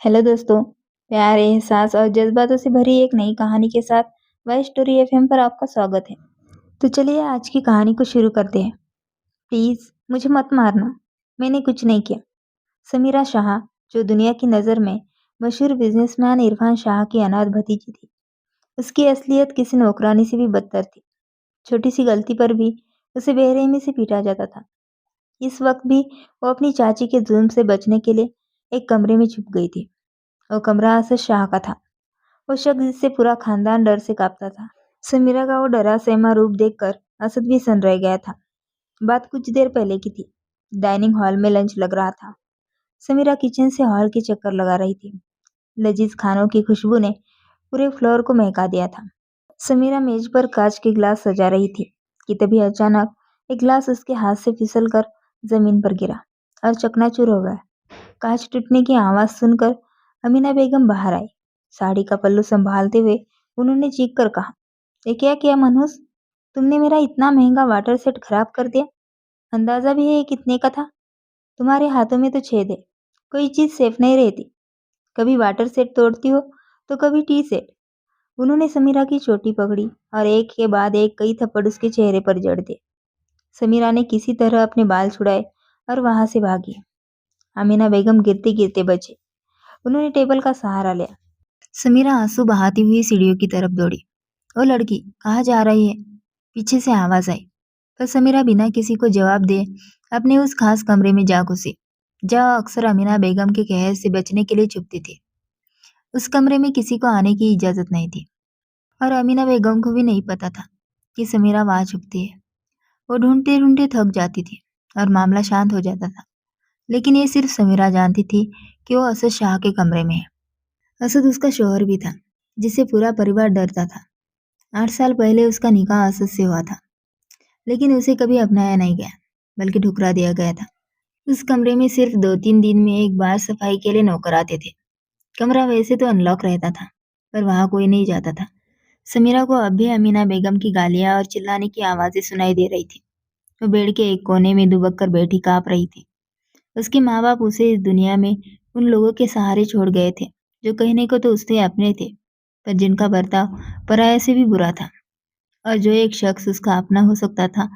Hello दोस्तों। प्यार, एहसास और जज्बातों से भरी एक नई कहानी के साथ वाई स्टोरी एफएम पर आपका स्वागत है। तो चलिए आज की कहानी को शुरू करते हैं। प्लीज मुझे मत मारना, मैंने कुछ नहीं किया। समीरा शाह, जो दुनिया की नज़र में मशहूर बिजनेसमैन इरफान शाह की अनाथ भतीजी थी, उसकी असलियत किसी नौकरानी से भी बदतर थी। छोटी सी गलती पर भी उसे बेरहमी से पीटा जाता था। इस वक्त भी वो अपनी चाची के जुल्म से बचने के लिए एक कमरे में छुप गई थी। वो कमरा असद शाह का था, वो शख्स जिससे पूरा खानदान डर से कांपता था। समीरा का वो डरा सहमा रूप देखकर असद भी सन रह गया था। बात कुछ देर पहले की थी। डाइनिंग हॉल में लंच लग रहा था। समीरा किचन से हॉल के चक्कर लगा रही थी। लजीज खानों की खुशबू ने पूरे फ्लोर को महका दिया था। समीरा मेज पर कांच के गिलास सजा रही थी कि तभी अचानक एक गिलास उसके हाथ से फिसलकर जमीन पर गिरा और चकनाचूर हो गया। कांच टूटने की आवाज सुनकर अमीना बेगम बाहर आई। साड़ी का पल्लू संभालते हुए उन्होंने चीख कर कहा, ये क्या किया मनहूस? तुमने मेरा इतना महंगा वाटर सेट खराब कर दिया। अंदाजा भी है ये कितने का था? तुम्हारे हाथों में तो छेद है, कोई चीज सेफ नहीं रहती। कभी वाटर सेट तोड़ती हो तो कभी टी सेट। उन्होंने समीरा की चोटी पकड़ी और एक के बाद एक कई थप्पड़ उसके चेहरे पर जड़ दिए। समीरा ने किसी तरह अपने बाल छुड़ाए और वहां से भागी। अमीना बेगम गिरते गिरते बचे। उन्होंने टेबल का सहारा लिया। समीरा आंसू बहाती हुई सीढ़ियों की तरफ दौड़ी। ओ लड़की, कहाँ जा रही है? पीछे से आवाज आई। पर समीरा बिना किसी को जवाब दे अपने उस खास कमरे में जा घुसी, जहाँ अक्सर अमीना बेगम के कहर से बचने के लिए छुपती थी। उस कमरे में किसी को आने की इजाजत नहीं थी और अमीना बेगम को भी नहीं पता था कि समीरा वहां छुपती है। वो ढूंढते ढूंढते थक जाती थी और मामला शांत हो जाता था। लेकिन ये सिर्फ समीरा जानती थी कि वो असद शाह के कमरे में है। असद उसका शौहर भी था, जिसे पूरा परिवार डरता था। 8 साल पहले उसका निकाह असद से हुआ था, लेकिन उसे कभी अपनाया नहीं गया, बल्कि ठुकरा दिया गया था। उस कमरे में सिर्फ 2-3 दिन में एक बार सफाई के लिए नौकर आते थे। कमरा वैसे तो अनलॉक रहता था, पर वहां कोई नहीं जाता था। समीरा को अब भी अमीना बेगम की गालियां और चिल्लाने की आवाजें सुनाई दे रही थी। वो बेड के एक कोने में दुबक कर बैठी कांप रही थी। उसके माँ बाप उसे इस दुनिया में उन लोगों के सहारे छोड़ गए थे, जो कहने को तो उससे अपने थे, पर जिनका बर्ताव पराये से भी बुरा था। और जो एक शख्स उसका अपना हो सकता था,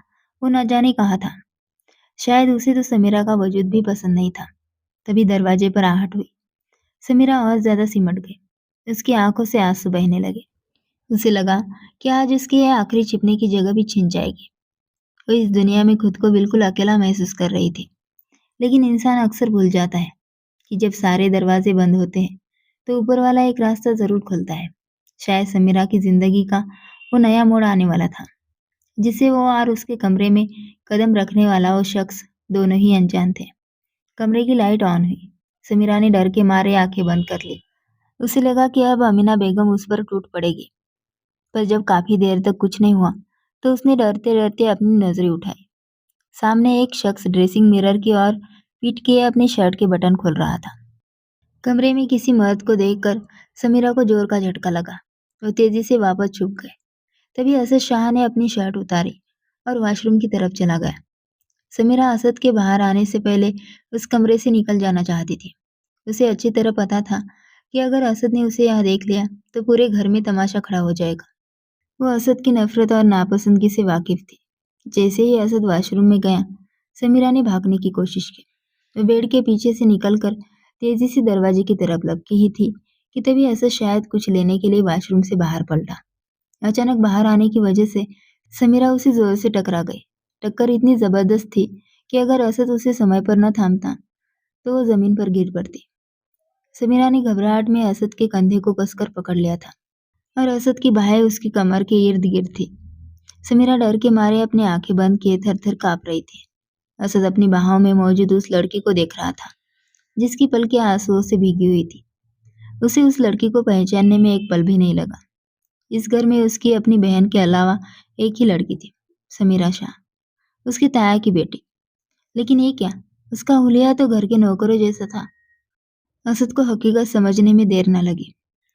वो न जाने कहाँ था। शायद उसे तो समीरा का वजूद भी पसंद नहीं था। तभी दरवाजे पर आहट हुई। समीरा और ज्यादा सिमट गई। उसकी आंखों से आंसू बहने लगे। उसे लगा कि आज उसकी यह आखिरी छिपने की जगह भी छिन जाएगी। वो इस दुनिया में खुद को बिल्कुल अकेला महसूस कर रही थी। लेकिन इंसान अक्सर भूल जाता है कि जब सारे दरवाजे बंद होते हैं, तो ऊपर वाला एक रास्ता जरूर खुलता है। शायद समीरा की जिंदगी का वो नया मोड़ आने वाला था, जिसे वो और उसके कमरे में कदम रखने वाला वो शख्स दोनों ही अनजान थे। कमरे की लाइट ऑन हुई। समीरा ने डर के मारे आंखें बंद कर ली। उसे लगा कि अब अमीना बेगम उस पर टूट पड़ेगी, पर जब काफी देर तक कुछ नहीं हुआ, तो उसने डरते डरते अपनी नजरें उठाई। सामने एक शख्स ड्रेसिंग मिरर की ओर पीट के अपने शर्ट के बटन खोल रहा था। कमरे में किसी मर्द को देखकर समीरा को जोर का झटका लगा। वो तेजी से वापस छुप गए। तभी असद शाह ने अपनी शर्ट उतारी और वॉशरूम की तरफ चला गया। समीरा असद के बाहर आने से पहले उस कमरे से निकल जाना चाहती थी। उसे अच्छी तरह पता था कि अगर असद ने उसे यहाँ देख लिया तो पूरे घर में तमाशा खड़ा हो जाएगा। वो असद की नफरत और नापसंदगी से वाकिफ थी। जैसे ही असद वॉशरूम में गया, समीरा ने भागने की कोशिश की। वो बेड के पीछे से निकलकर तेजी से दरवाजे की तरफ लपकी ही थी कि तभी असद शायद कुछ लेने के लिए वॉशरूम से बाहर पलटा। अचानक बाहर आने की वजह से समीरा उसे जोर से टकरा गई। टक्कर इतनी जबरदस्त थी कि अगर असद उसे समय पर न थामता तो वो जमीन पर गिर पड़ती। समीरा ने घबराहट में असद के कंधे को कसकर पकड़ लिया था और असद की बाहें उसकी कमर के इर्द गिर्द थी। समीरा डर के मारे अपनी आंखें बंद किए थर थर कांप रही थी। असद अपनी बाहों में मौजूद उस लड़की को देख रहा था, जिसकी पलकें आंसुओं से भीगी हुई थी। उसे उस लड़की को पहचानने में एक पल भी नहीं लगा। इस घर में उसकी अपनी बहन के अलावा एक ही लड़की थी, समीरा शाह, उसकी ताया की बेटी। लेकिन ये क्या, उसका हुलिया तो घर के नौकरों जैसा था। असद को हकीकत समझने में देर न लगी।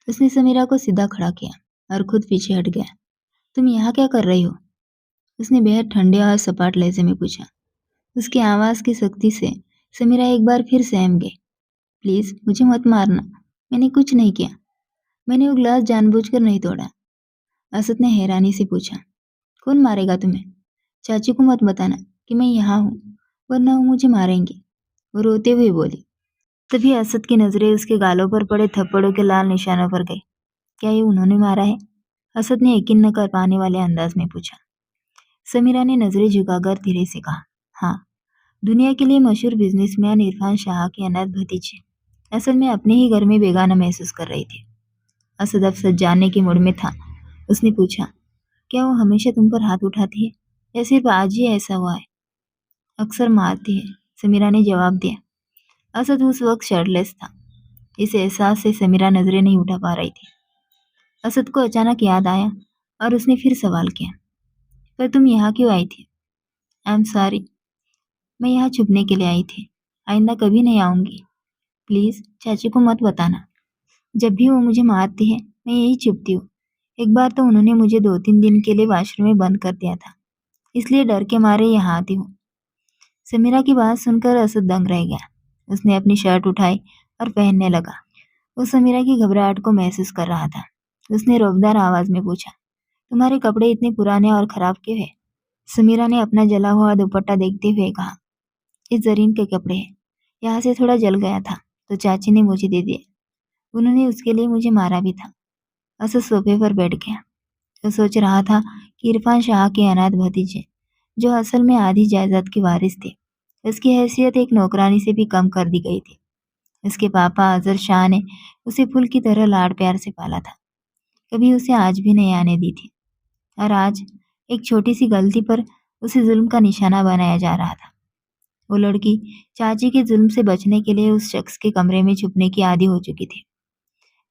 उसने समीरा को सीधा खड़ा किया और खुद पीछे हट गया। तुम यहाँ क्या कर रही हो? उसने बेहद ठंडे और सपाट लहजे में पूछा। उसकी आवाज की सख्ती से समीरा एक बार फिर सहम गई। प्लीज मुझे मत मारना, मैंने कुछ नहीं किया। मैंने वो ग्लास जानबूझकर नहीं तोड़ा। असद ने हैरानी से पूछा। कौन मारेगा तुम्हें? चाची को मत बताना कि मैं यहाँ हूँ, वरना वो मुझे मारेंगे, वो रोते हुए बोली। तभी असद की नजरें उसके गालों पर पड़े थप्पड़ों के लाल निशानों पर गई। क्या ये उन्होंने मारा है? असद ने यकीन न कर पाने वाले अंदाज में पूछा। समीरा ने नजरें झुकाकर धीरे से कहा, हाँ, दुनिया के लिए मशहूर बिजनेसमैन इरफान शाह की अनाथ भतीजी असल में अपने ही घर में बेगाना महसूस कर रही थी। असद अब सच जानने के मूड में था। उसने पूछा, क्या वो हमेशा तुम पर हाथ उठाती है या सिर्फ आज ही ऐसा हुआ है? अक्सर मारती है, समीरा ने जवाब दिया। असद उस वक्त शर्टलेस था। इस एहसास से समीरा नजरें नहीं उठा पा रही थी। असद को अचानक याद आया और उसने फिर सवाल किया, पर तुम यहाँ क्यों आई थी? आई एम सॉरी, मैं यहाँ छुपने के लिए आई थी। आइंदा कभी नहीं आऊंगी। प्लीज चाची को मत बताना। जब भी वो मुझे मारती है मैं यही छुपती हूँ। एक बार तो उन्होंने मुझे 2-3 दिन के लिए वॉशरूम में बंद कर दिया था, इसलिए डर के मारे यहाँ आती हूँ। समीरा की बात सुनकर असद दंग रह गया। उसने अपनी शर्ट उठाई और पहनने लगा। वो समीरा की घबराहट को महसूस कर रहा था। उसने रौबदार आवाज में पूछा, तुम्हारे कपड़े इतने पुराने और खराब क्यों है? समीरा ने अपना जला हुआ दुपट्टा देखते हुए कहा, ये जरीन के कपड़े हैं। यहाँ से थोड़ा जल गया था तो चाची ने मुझे दे दिए। उन्होंने उसके लिए मुझे मारा भी था। असद सोफे पर बैठ गया। वो सोच रहा था कि इरफान शाह के अनाथ भतीजे, जो असल में आधी जायदाद के वारिस थे, उसकी हैसियत एक नौकरानी से भी कम कर दी गई थी। उसके पापा अजहर शाह ने उसे फूल की तरह लाड प्यार से पाला था, कभी उसे आज भी नहीं आने दी थी। और आज एक छोटी सी गलती पर उसे जुल्म का निशाना बनाया जा रहा था। वो लड़की चाची के जुल्म से बचने के लिए उस शख्स के कमरे में छुपने की आदी हो चुकी थी,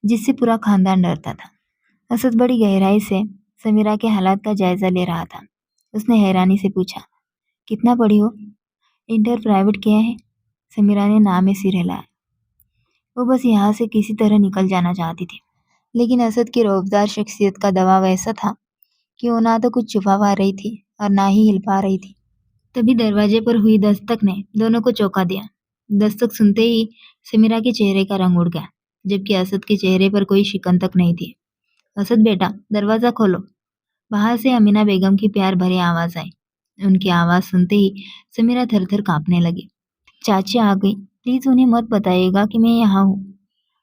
जिससे पूरा खानदान डरता था। असद बड़ी गहराई से समीरा के हालात का जायजा ले रहा था। उसने हैरानी से पूछा, कितना पढ़ी हो? इंटर प्राइवेट किया है? समीरा ने नाम में सिर हिलाया। वो बस यहाँ से किसी तरह निकल जाना चाहती थी, लेकिन असद की रौबदार शख्सियत का दबाव ऐसा था कि वो ना तो कुछ छुपा पा रही थी और ना ही हिल पा रही थी। तभी दरवाजे पर हुई दस्तक ने दोनों को चौंका दिया। दस्तक सुनते ही समीरा के चेहरे का रंग उड़ गया, जबकि असद के चेहरे पर कोई शिकन तक नहीं थी। असद बेटा, दरवाजा खोलो। बाहर से अमीना बेगम की प्यार भरी आवाज आई। उनकी आवाज सुनते ही समीरा थर थर कांपने लगी। चाची आ गई, प्लीज उन्हें मत बताइएगा कि मैं यहाँ हूँ।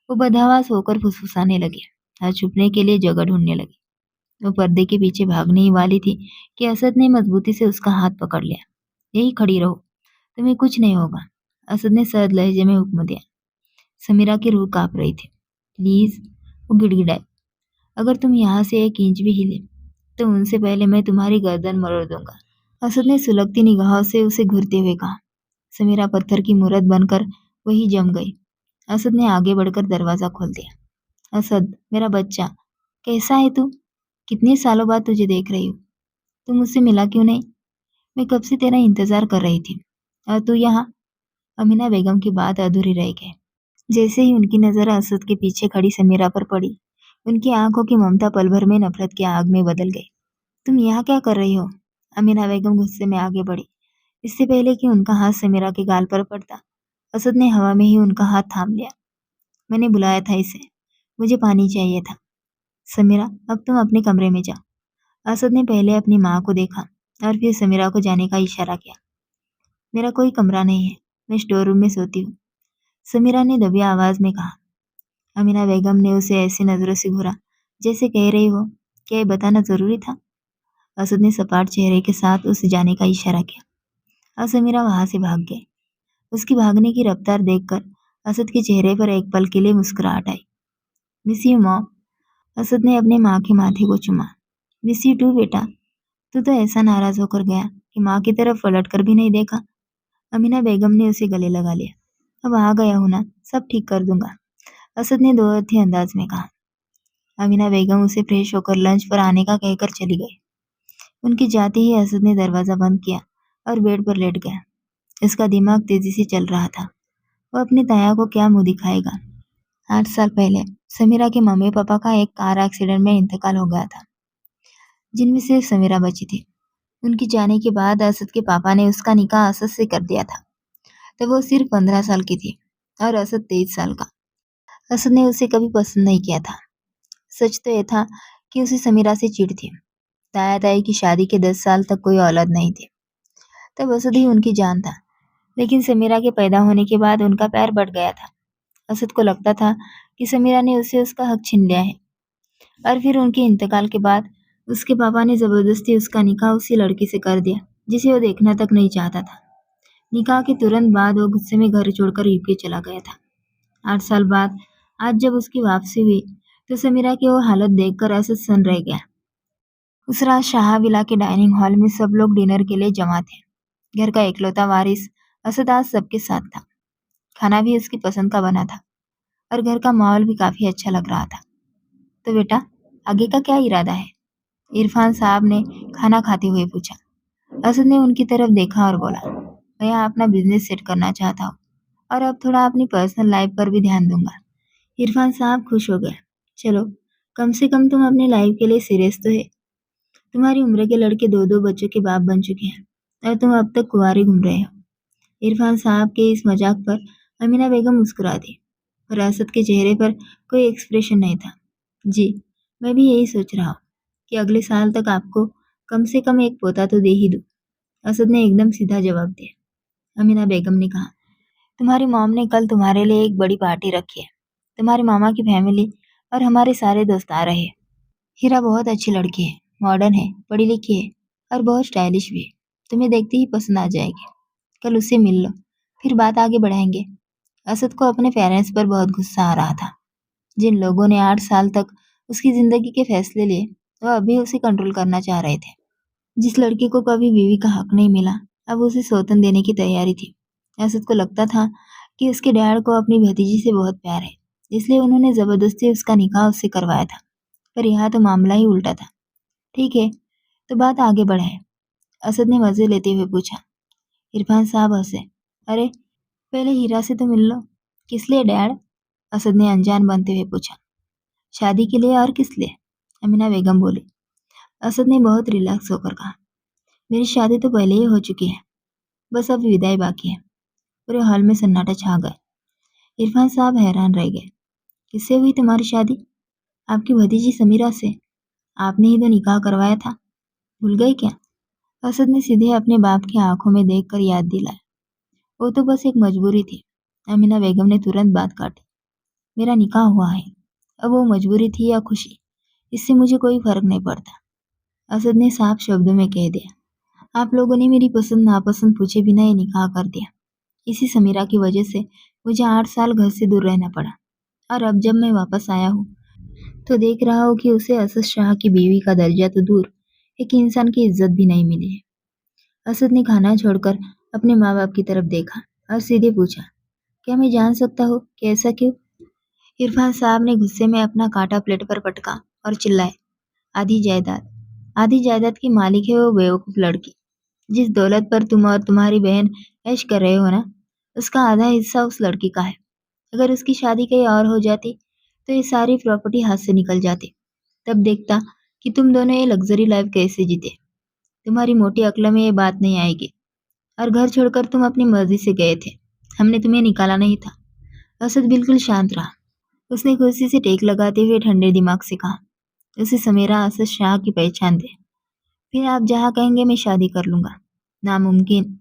वो बदहवास होकर फुसफुसाने लगी और छुपने के लिए जगह ढूंढने लगी। वो पर्दे के पीछे भागने ही वाली थी कि असद ने मजबूती से उसका हाथ पकड़ लिया। यही खड़ी रहो, तुम्हें कुछ नहीं होगा, असद ने सर्द लहजे में हुक्म दिया। समीरा की रूह कांप रही थी। प्लीज, वो गिड़गिड़ाई, अगर तुम यहाँ से एक इंच भी हिले तो उनसे पहले मैं तुम्हारी गर्दन मरोड़ दूंगा। असद ने सुलगती निगाहों से उसे घूरते हुए कहा। समीरा पत्थर की मूरत बनकर वही जम गई। असद ने आगे बढ़कर दरवाजा खोल दिया। असद, मेरा बच्चा, कैसा है तू? कितने सालों बाद तुझे देख रही हूँ। तू मुझसे मिला क्यों नहीं? मैं कब से तेरा इंतजार कर रही थी। और तू यहाँ? अमीना बेगम की बात अधूरी रह गई। जैसे ही उनकी नजर असद के पीछे खड़ी समीरा पर पड़ी, उनकी आंखों की ममता पल भर में नफरत की आग में बदल गई। तुम यहाँ क्या कर रही हो? अमीना बेगम गुस्से में आगे बढ़ी। इससे पहले कि उनका हाथ समीरा के गाल पर पड़ता, असद ने हवा में ही उनका हाथ थाम लिया। मैंने बुलाया था इसे, मुझे पानी चाहिए था। समीरा, अब तुम अपने कमरे में जाओ। असद ने पहले अपनी माँ को देखा और फिर समीरा को जाने का इशारा किया। मेरा कोई कमरा नहीं है, मैं स्टोर रूम में सोती हूँ, समीरा ने दबी आवाज में कहा। अमीना बेगम ने उसे ऐसी नजरों से घूरा जैसे कह रही हो, क्या ये बताना जरूरी था? असद ने सपाट चेहरे के साथ उसे जाने का इशारा किया और समीरा वहां से भाग गई। उसकी भागने की रफ्तार देखकर असद के चेहरे पर एक पल के लिए मुस्कुराहट आई। Miss you mom. असद ने अपने माँ के माथे को चूमा। मिस यू टू बेटा। तू तो ऐसा नाराज होकर गया कि माँ की तरफ पलट कर भी नहीं देखा। अमीना बेगम ने उसे गले लगा लिया। अब आ गया हूं ना, सब ठीक कर दूंगा, असद ने दो अर्थी अंदाज में कहा। अमीना बेगम उसे फ्रेश होकर लंच पर आने का कहकर चली गई। उनकी जाते ही असद ने दरवाजा बंद किया और बेड पर लेट गया। उसका दिमाग तेजी से चल रहा था। वो अपनी ताया को क्या मुंह दिखाएगा? 8 साल पहले समीरा के मम्मी पापा का एक कार एक्सीडेंट में इंतकाल हो गया था, जिनमें सिर्फ समीरा बची थी। उनकी जाने के बाद असद के पापा ने उसका निकाह असद से कर दिया था। तब वो सिर्फ 15 साल की थी और असद 23 साल का। असद ने उसे कभी पसंद नहीं किया था। सच तो यह था कि उसे समीरा से चिढ़ थी। ताया ताई की शादी के 10 साल तक कोई औलाद नहीं थी। तब असद ही उनकी जान था। लेकिन समीरा के पैदा होने के बाद उनका प्यार बढ़ गया था। असद को लगता था कि समीरा ने उसे उसका हक छीन लिया है। और फिर उनके इंतकाल के बाद उसके पापा ने जबरदस्ती उसका निकाह उसी लड़की से कर दिया जिसे वो देखना तक नहीं चाहता था। निकाह के तुरंत बाद वो गुस्से में घर छोड़कर यूके चला गया था। 8 साल बाद आज जब उसकी वापसी हुई तो समीरा की वो हालत देखकर असद सन रह गया। उस रात शाह विला के डाइनिंग हॉल में सब लोग डिनर के लिए जमा थे। घर का इकलौता वारिस असद आज सबके साथ था। खाना भी उसकी पसंद का बना था और घर का माहौल भी काफी अच्छा लग रहा था। तो बेटा, आगे का क्या इरादा है? इरफान साहब ने खाना खाते हुए पूछा। असद ने उनकी तरफ देखा और बोला, मैं यहाँ अपना बिजनेस सेट करना चाहता हूँ और अब थोड़ा अपनी पर्सनल लाइफ पर भी ध्यान दूंगा। इरफान साहब खुश हो गए। चलो, कम से कम तुम अपनी लाइफ के लिए सीरियस तो है। तुम्हारी उम्र के लड़के दो दो बच्चों के बाप बन चुके हैं और तुम अब तक कुंवारे घूम रहे हो। इरफान साहब के इस मजाक पर अमीना बेगम मुस्कुरा दी, पर असद के चेहरे पर कोई एक्सप्रेशन नहीं था। जी, मैं भी यही सोच रहा हूँ कि अगले साल तक आपको कम से कम एक पोता तो दे ही दूँ। असद ने एकदम सीधा जवाब दिया। अमीना बेगम ने कहा, तुम्हारी मॉम ने कल तुम्हारे लिए एक बड़ी पार्टी रखी है। तुम्हारे मामा की फैमिली और हमारे सारे दोस्त आ रहे हैं। हीरा बहुत अच्छी लड़की है, मॉडर्न है, पढ़ी लिखी है और बहुत स्टाइलिश भी है। तुम्हें देखते ही पसंद आ जाएगी। कल उससे मिल लो, फिर बात आगे बढ़ाएंगे। असद को अपने पेरेंट्स पर बहुत गुस्सा आ रहा था। जिन लोगों ने 8 साल तक उसकी जिंदगी के फैसले लिए, वह अभी उसे कंट्रोल करना चाह रहे थे। जिस लड़की को कभी बीवी का हक नहीं मिला, अब उसे सौतन देने की तैयारी थी। असद को लगता था कि उसके डैड को अपनी भतीजी से बहुत प्यार है, इसलिए उन्होंने जबरदस्ती उसका निकाह उससे करवाया था। पर यहाँ तो मामला ही उल्टा था। ठीक है, तो बात आगे बढ़ाए, असद ने मजे लेते हुए पूछा। इरफान साहब हंसे। अरे, पहले हीरा से तो मिल लो। किस लिए डैड? असद ने अनजान बनते हुए पूछा। शादी के लिए और किस लिए? अमीना बेगम बोली। असद ने बहुत रिलैक्स होकर कहा, मेरी शादी तो पहले ही हो चुकी है, बस अब विदाई बाकी है। पूरे हॉल में सन्नाटा छा गया। इरफान साहब हैरान रह गए। किससे हुई तुम्हारी शादी? आपकी भतीजी समीरा से। आपने ही तो निकाह करवाया था, भूल गए क्या? असद ने सीधे अपने बाप की आंखों में देखकर याद दिलाया। वो तो बस एक मजबूरी थी। अमीना बेगम ने तुरंत बात काटी। मेरा निकाह हुआ है, अब वो मजबूरी थी या खुशी, इससे मुझे कोई फर्क नहीं पड़ता। असद ने साफ शब्दों में कह दिया। आप लोगों ने मेरी पसंद नापसंद पूछे बिना ये निकाह कर दिया। इसी समीरा की वजह से मुझे 8 साल घर से दूर रहना पड़ा और अब जब मैं वापस आया हूँ तो देख रहा हूँ कि उसे असद शाह की बीवी का दर्जा तो दूर, एक इंसान की इज्जत भी नहीं मिली है। असद ने खाना छोड़कर अपने माँ बाप की तरफ देखा और सीधे पूछा, क्या मैं जान सकता हूँ कि ऐसा क्यों? इरफान साहब ने गुस्से में अपना कांटा प्लेट पर पटका और चिल्लाए, आधी जायदाद, आधी जायदाद की मालिक है वो बेवकूफ लड़की। जिस दौलत पर तुम और तुम्हारी बहन ऐश कर रहे हो ना, उसका आधा हिस्सा उस लड़की का है। अगर उसकी शादी कहीं और हो जाती तो ये सारी प्रॉपर्टी हाथ से निकल जाती। तब देखता कि तुम दोनों ये लग्जरी लाइफ कैसे जीते। तुम्हारी मोटी अक्ल में ये बात नहीं आएगी। और घर छोड़कर तुम अपनी मर्जी से गए थे, हमने तुम्हें निकाला नहीं था। असद बिल्कुल शांत रहा। उसने कुर्सी से टेक लगाते हुए ठंडे दिमाग से कहा, उसे समेरा असद शाह की पहचान दे, फिर आप जहाँ कहेंगे मैं शादी कर लूंगा। नामुमकिन।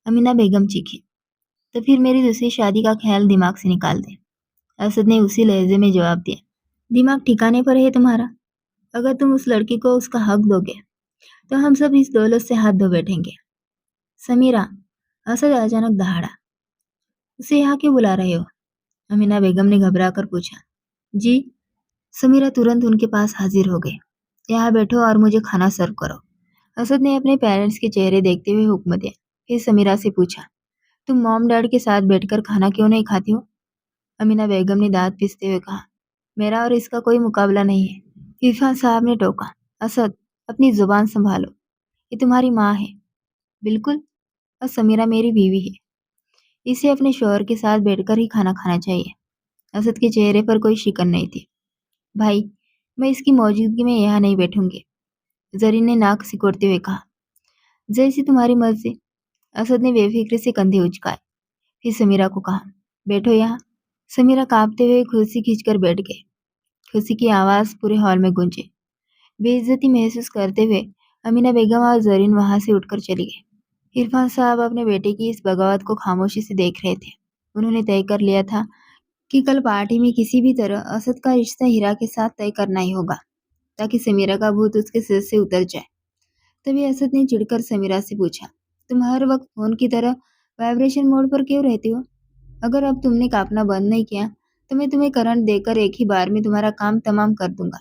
अमीना बेगम चीखी। तो फिर मेरी दूसरी शादी का ख्याल दिमाग से निकाल दे। असद ने उसी लहजे में जवाब दिया। दिमाग ठिकाने पर है तुम्हारा? अगर तुम उस लड़की को उसका हक दोगे तो हम सब इस दौलत से हाथ धो बैठेंगे। समीरा, असद अचानक दहाड़ा। उसे यहाँ क्यों बुला रहे हो? अमीना बेगम ने घबरा कर पूछा। जी। समीरा तुरंत उनके पास हाजिर हो गई। यहाँ बैठो और मुझे खाना सर्व करो। असद ने अपने पेरेंट्स के चेहरे देखते हुए हुक्म दिया। फिर समीरा से पूछा, तुम मॉम डैड के साथ बैठकर खाना क्यों नहीं खाती हो? अमीना बेगम ने दांत पीसते हुए कहा, मेरा और इसका कोई मुकाबला नहीं है। इरफान साहब ने टोका, असद, अपनी जुबान संभालो, ये तुम्हारी माँ है। बिल्कुल, और समीरा मेरी बीवी है। इसे अपने शौहर के साथ बैठकर ही खाना खाना चाहिए। असद के चेहरे पर कोई शिकन नहीं थी। भाई, मैं इसकी मौजूदगी में यहाँ नहीं बैठूंगी, जरीन ने नाक सिकोड़ते हुए कहा। जैसी तुम्हारी मर्जी। असद ने बेफिक्र से कंधे उचकाए। फिर समीरा को कहा, बैठो यहाँ। समीरा कांपते हुए कुर्सी खींचकर बैठ गई। खुशी की आवाज पूरे हॉल में गूंजी। बेइज्जती महसूस करते हुए अमीना बेगम और जरीन वहां से उठकर चली गई। इरफान साहब अपने बेटे की इस बगावत को खामोशी से देख रहे थे। उन्होंने तय कर लिया था कि कल पार्टी में किसी भी तरह असद का रिश्ता हीरा के साथ तय करना ही होगा, ताकि समीरा का भूत उसके सिर से उतर जाए। तभी असद ने चिढ़कर समीरा से पूछा, तुम हर वक्त फोन की तरह वाइब्रेशन मोड पर क्यों रहती हो? अगर अब तुमने कांपना बंद नहीं किया तो मैं तुम्हें करंट देकर एक ही बार में तुम्हारा काम तमाम कर दूंगा।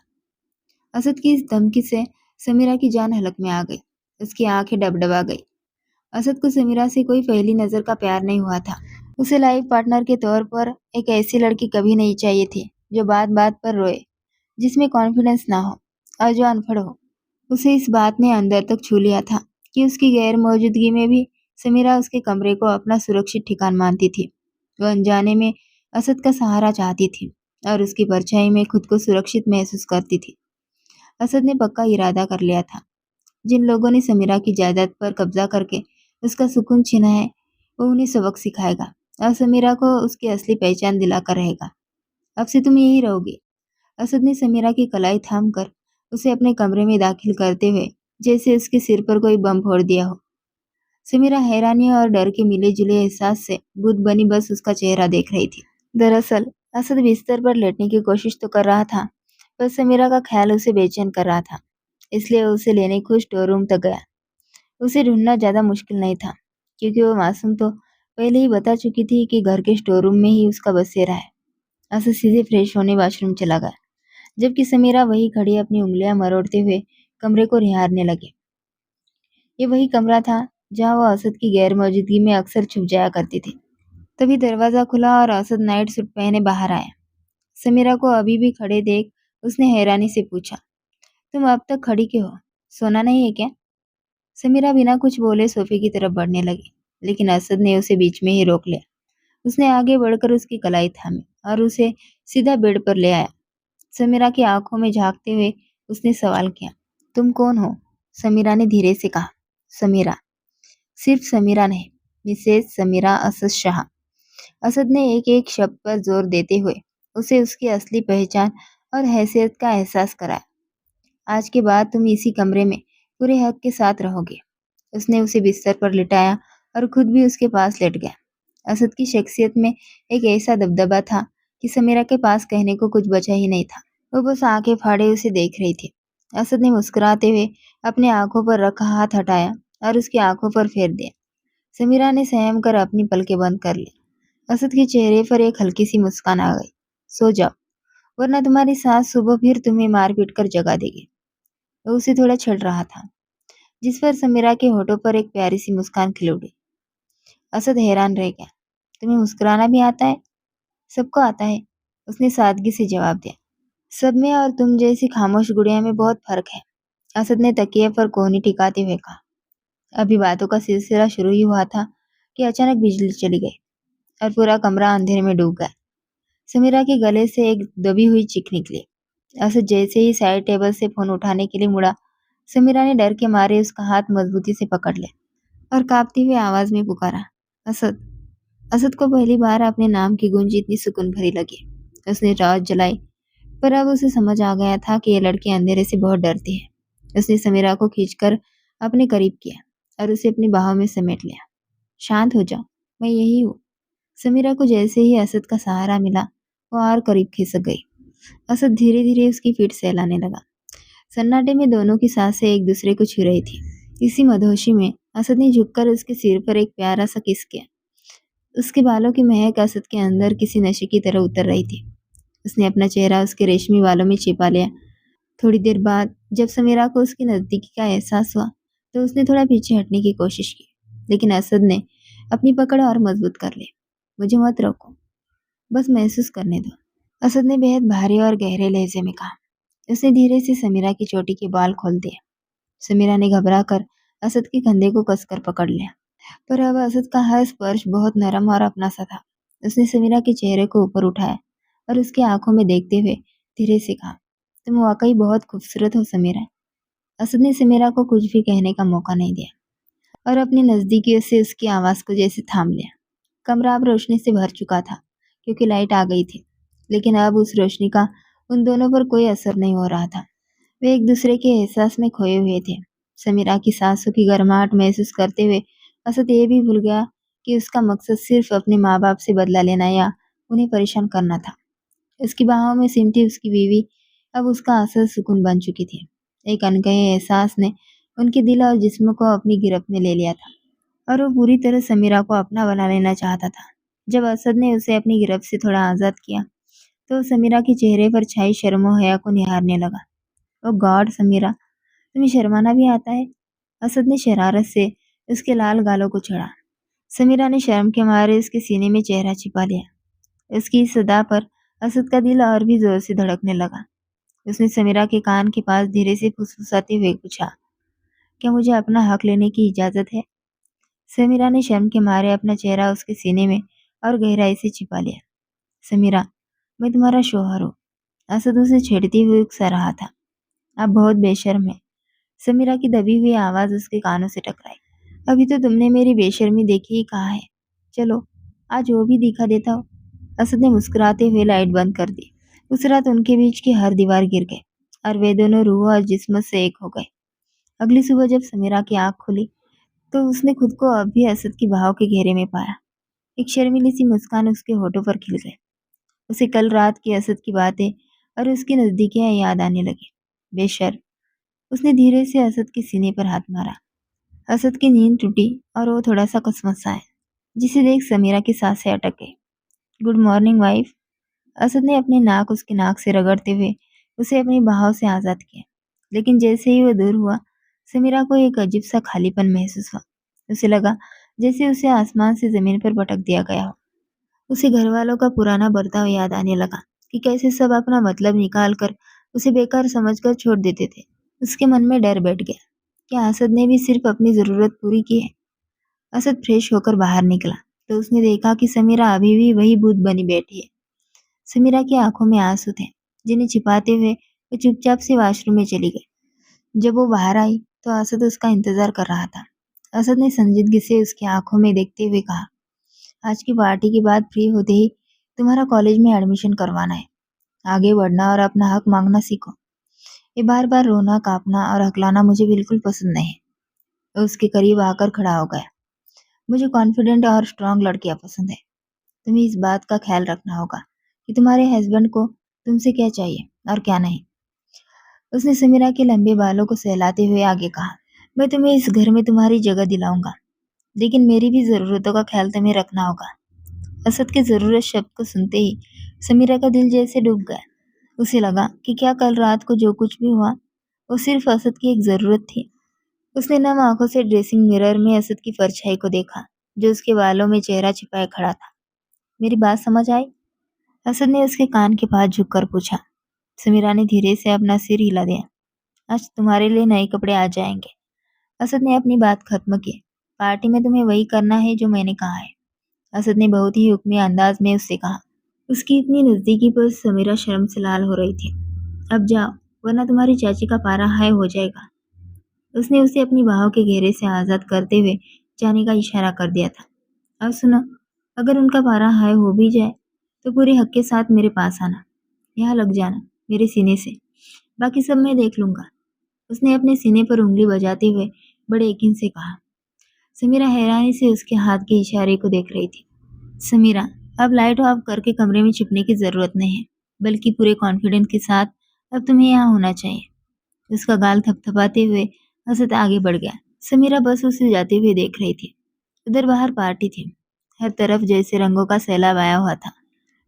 असद की इस धमकी से समीरा की जान हलक में आ गई। उसकी आंखें डबडबा गई। असद को समीरा से कोई पहली नजर का प्यार नहीं हुआ था। उसे लाइफ पार्टनर के तौर पर एक ऐसी लड़की कभी नहीं चाहिए थी जो बात बात पर रोए, जिसमें कॉन्फिडेंस ना हो और जो अनपढ़ हो। उसे इस बात ने अंदर तक छू लिया था कि उसकी गैर मौजूदगी में भी समीरा उसके कमरे को अपना सुरक्षित ठिकान मानती थी। वो अनजाने में असद का सहारा चाहती थी और उसकी परछाई में खुद को सुरक्षित महसूस करती थी। असद ने पक्का इरादा कर लिया था, जिन लोगों ने समीरा की जायदाद पर कब्जा करके उसका सुकून छीना है, वो उन्हें सबक सिखाएगा और समीरा को उसकी असली पहचान दिलाकर रहेगा। अब से तुम यही रहोगी। असद ने समीरा की कलाई थामकर उसे अपने कमरे में दाखिल करते हुए जैसे उसके सिर पर कोई बम फोड़ दिया हो। समीरा हैरानी और डर के मिले जुले एहसास से बुत बनी बस उसका चेहरा देख रही थी। दरअसल असद बिस्तर पर लेटने की कोशिश तो कर रहा था, पर समीरा का ख्याल उसे बेचैन कर रहा था। इसलिए वो उसे लेने खुद स्टोर रूम तक गया। उसे ढूंढना ज्यादा मुश्किल नहीं था, क्योंकि वो मासूम तो पहले ही बता चुकी थी कि घर के स्टोर रूम में ही उसका बसेरा है। असद सीधे फ्रेश होने वॉशरूम चला गया, जबकि समीरा वही खड़ी अपनी उंगलियां मरोड़ते हुए कमरे को निहारने लगी। ये वही कमरा था जहां वो असद की गैर मौजूदगी में अक्सर छुप जाया करती थी। तभी दरवाजा खुला और असद नाइट सूट पहने बाहर आया। समीरा को अभी भी खड़े देख उसने हैरानी से पूछा, तुम अब तक खड़ी क्यों हो? सोना नहीं है क्या? समीरा बिना कुछ बोले सोफे की तरफ बढ़ने लगी, लेकिन असद ने उसे बीच में ही रोक लिया। उसने आगे बढ़कर उसकी कलाई थामी और उसे सीधा बेड पर ले आया। समीरा की आंखों में झांकते हुए उसने सवाल किया, तुम कौन हो? समीरा ने धीरे से कहा, समीरा। सिर्फ समीरा नहीं, मिसेस समीरा असद शाह। असद ने एक एक शब्द पर जोर देते हुए उसे उसकी असली पहचान और हैसियत का एहसास कराया। आज के बाद तुम इसी कमरे में पूरे हक के साथ रहोगे। उसने उसे बिस्तर पर लिटाया और खुद भी उसके पास लेट गया। असद की शख्सियत में एक ऐसा दबदबा था कि समीरा के पास कहने को कुछ बचा ही नहीं था। वो बस आंखें फाड़े उसे देख रही थी। असद ने मुस्कुराते हुए अपने आंखों पर रखा हाथ हटाया और उसकी आंखों पर फेर दिया। समीरा ने सहम कर अपनी पलकें बंद कर ली। असद के चेहरे पर एक हल्की सी मुस्कान आ गई। सो जाओ, वरना तुम्हारी सास सुबह फिर तुम्हें मार पीट कर जगा देगी। वो उसे थोड़ा छेड़ रहा था, जिस पर समीरा के होठों पर एक प्यारी सी मुस्कान खिल उठी। असद हैरान रह गया। तुम्हें मुस्कुराना भी आता है? सबको आता है, उसने सादगी से जवाब दिया। सब में और तुम जैसी खामोश गुड़िया में बहुत फर्क है, असद ने तकिए पर कोहनी टिकाते हुए कहा। अभी बातों का सिलसिला शुरू ही हुआ था कि अचानक बिजली चली गई और पूरा कमरा अंधेरे में डूब गया। समीरा के गले से एक दबी हुई चीख निकली। असद जैसे ही साइड टेबल से फोन उठाने के लिए मुड़ा, समीरा ने डर के मारे उसका हाथ मजबूती से पकड़ लिया और कांपती हुई आवाज में पुकारा, असद। असद को पहली बार अपने नाम की गूंज इतनी सुकून भरी लगी। उसने टॉर्च जलाई, पर अब उसे समझ आ गया था कि यह लड़की अंधेरे से बहुत डरती है। उसने समीरा को खींचकर अपने करीब किया और उसे अपनी बाहों में समेट लिया। शांत हो जाओ, मैं यही हूँ। समीरा को जैसे ही असद का सहारा मिला, वो और करीब खिसक गई। असद धीरे धीरे उसकी पीठ सहलाने लगा। सन्नाटे में दोनों की सांसें एक दूसरे को छू रही थी। इसी मधोशी में असद ने झुककर उसके सिर पर एक प्यारा सा किस किया। उसके बालों की महक असद के अंदर किसी नशे की तरह उतर रही थी। उसने अपना चेहरा उसके रेशमी बालों में छिपा लिया। थोड़ी देर बाद जब समीरा को उसकी नजदीकी का एहसास हुआ, तो उसने थोड़ा पीछे हटने की कोशिश की, लेकिन असद ने अपनी पकड़ और मजबूत कर ली। मुझे मत रोको, बस महसूस करने दो, असद ने बेहद भारी और गहरे लहजे में कहा। उसने धीरे से समीरा की चोटी के बाल खोल दिए। समीरा ने घबरा कर असद के कंधे को कसकर पकड़ लिया, पर अब असद का हर स्पर्श बहुत नरम और अपना सा था। उसने समीरा के चेहरे को ऊपर उठाया और उसकी आंखों में देखते हुए धीरे से कहा, तुम वाकई बहुत खूबसूरत हो समीरा। असद ने समीरा को कुछ भी कहने का मौका नहीं दिया और अपनी नजदीकियों से उसकी आवाज को जैसे थाम लिया। कमरा अब रोशनी से भर चुका था, क्योंकि लाइट आ गई थी। लेकिन अब उस रोशनी का उन दोनों पर कोई असर नहीं हो रहा था। वे एक दूसरे के एहसास में खोए हुए थे। समीरा की सांसों की गर्माहट महसूस करते हुए असद ये भी भूल गया कि उसका मकसद सिर्फ अपने माँ बाप से बदला लेना या उन्हें परेशान करना था। उसकी बाहों में सिमटी उसकी बीवी अब उसका असल सुकून बन चुकी थी। एक अनकहे एहसास ने उनके दिल और जिस्म को अपनी गिरफ्त में ले लिया था और वो पूरी तरह समीरा को अपना बना लेना चाहता था। जब असद ने उसे अपनी गिरफ्त से थोड़ा आज़ाद किया तो समीरा के चेहरे पर छाई शर्म और हया को निहारने लगा। ओ गॉड समीरा, तुम्हें शर्माना भी आता है? असद ने शरारत से उसके लाल गालों को छेड़ा। समीरा ने शर्म के मारे उसके सीने में चेहरा छिपा लिया। उसकी इस सदा पर असद का दिल और भी जोर से धड़कने लगा। उसने समीरा के कान के पास धीरे से फुसफुसाते हुए पूछा, क्या मुझे अपना हक लेने की इजाज़त है? समीरा ने शर्म के मारे अपना चेहरा उसके सीने में और गहराई से छिपा लिया। समीरा, मैं तुम्हारा शौहर हूँ। असद उसे छेड़ती हुए उकसा रहा था। आप बहुत बेशर्म हैं। समीरा की दबी हुई आवाज़ उसके कानों से टकराई। अभी तो तुमने मेरी बेशर्मी देखी ही कहा है। चलो, आज वो भी दिखा देता हो। असद ने मुस्कुराते हुए लाइट बंद कर दी। उस रात उनके बीच की हर दीवार गिर गई और वे दोनों रूह और जिस्म से एक हो गए। अगली सुबह जब समीरा की आंख खुली तो उसने खुद को अब भी असद की बाहों के घेरे में पाया। एक शर्मीली सी मुस्कान उसके होठों पर खिल गई। उसे कल रात की असद की बातें और उसकी नजदीकियां याद आने लगी। बेशर्म, उसने धीरे से असद के सीने पर हाथ मारा। असद की नींद टूटी और वो थोड़ा सा कसमसाया, जिसे देख समीरा की सांसें अटक गई। Good morning wife. असद ने अपनी नाक उसकी नाक से रगड़ते हुए उसे अपनी बाहों से आज़ाद किया। लेकिन जैसे ही वह दूर हुआ, समीरा को एक अजीब सा खालीपन महसूस हुआ। उसे लगा जैसे उसे आसमान से जमीन पर पटक दिया गया हो। उसे घर वालों का पुराना बर्ताव याद आने लगा कि कैसे सब अपना मतलब निकाल कर उसे बेकार समझकर छोड़ देते थे। उसके मन में डर बैठ गया। क्या असद ने भी सिर्फ अपनी जरूरत पूरी की है? असद फ्रेश होकर बाहर निकला तो उसने देखा कि समीरा अभी भी वही भूत बनी बैठी है। समीरा की आंखों में आंसू थे, जिन्हें छिपाते हुए वो चुपचाप से वॉशरूम में चली गई। जब वो बाहर आई तो असद उसका इंतजार कर रहा था। असद ने संजीदगी से उसकी आंखों में देखते हुए कहा, आज की पार्टी के बाद फ्री होते ही तुम्हारा कॉलेज में एडमिशन करवाना है। आगे बढ़ना और अपना हक मांगना सीखो। ये बार बार रोना, कांपना और हकलाना मुझे बिल्कुल पसंद नहीं। वो उसके करीब आकर खड़ा हो गया। मुझे कॉन्फिडेंट और स्ट्रांग लड़कियां पसंद है। तुम्हें इस बात का ख्याल रखना होगा कि तुम्हारे हस्बैंड को तुमसे क्या चाहिए और क्या नहीं। उसने समीरा के लंबे बालों को सहलाते हुए आगे कहा, मैं तुम्हें इस घर में तुम्हारी जगह दिलाऊंगा, लेकिन मेरी भी जरूरतों का ख्याल तुम्हें रखना होगा। असद के जरूरत शब्द को सुनते ही समीरा का दिल जैसे डूब गया। उसे लगा कि क्या कल रात को जो कुछ भी हुआ वो सिर्फ असद की एक जरूरत थी। उसने नम आंखों से ड्रेसिंग मिरर में असद की परछाई को देखा, जो उसके बालों में चेहरा छिपाए खड़ा था। मेरी बात समझ आई? असद ने उसके कान के पास झुककर पूछा। समीरा ने धीरे से अपना सिर हिला दिया। आज तुम्हारे लिए नए कपड़े आ जाएंगे। असद ने अपनी बात खत्म की। पार्टी में तुम्हें वही करना है जो मैंने कहा है। असद ने बहुत ही हुक्मी अंदाज में उससे कहा। उसकी इतनी नजदीकी पर समीरा शर्म से लाल हो रही थी। अब जाओ, वरना तुम्हारी चाची का पारा हाय हो जाएगा। उसने उसे अपनी बाहों के घेरे से आजाद करते हुए जाने का इशारा कर दिया था। अब सुनो, अगर उनका पारा हाय हो भी जाए तो पूरे हक के साथ मेरे पास आना। यहाँ लग जाना, मेरे सीने से। बाकी सब मैं देख लूंगा। उसने अपने सीने पर उंगली बजाते हुए बड़े यकीन से कहा। समीरा हैरानी से उसके हाथ के इशारे को देख रही थी। समीरा, अब लाइट ऑफ करके कमरे में छिपने की जरूरत नहीं है, बल्कि पूरे कॉन्फिडेंस के साथ अब तुम्हें यहाँ होना चाहिए। उसका गाल थपथपाते हुए असद आगे बढ़ गया। समीरा बस उसे जाते हुए देख रही थी। उधर बाहर पार्टी थी। हर तरफ जैसे रंगों का सैलाब आया हुआ था।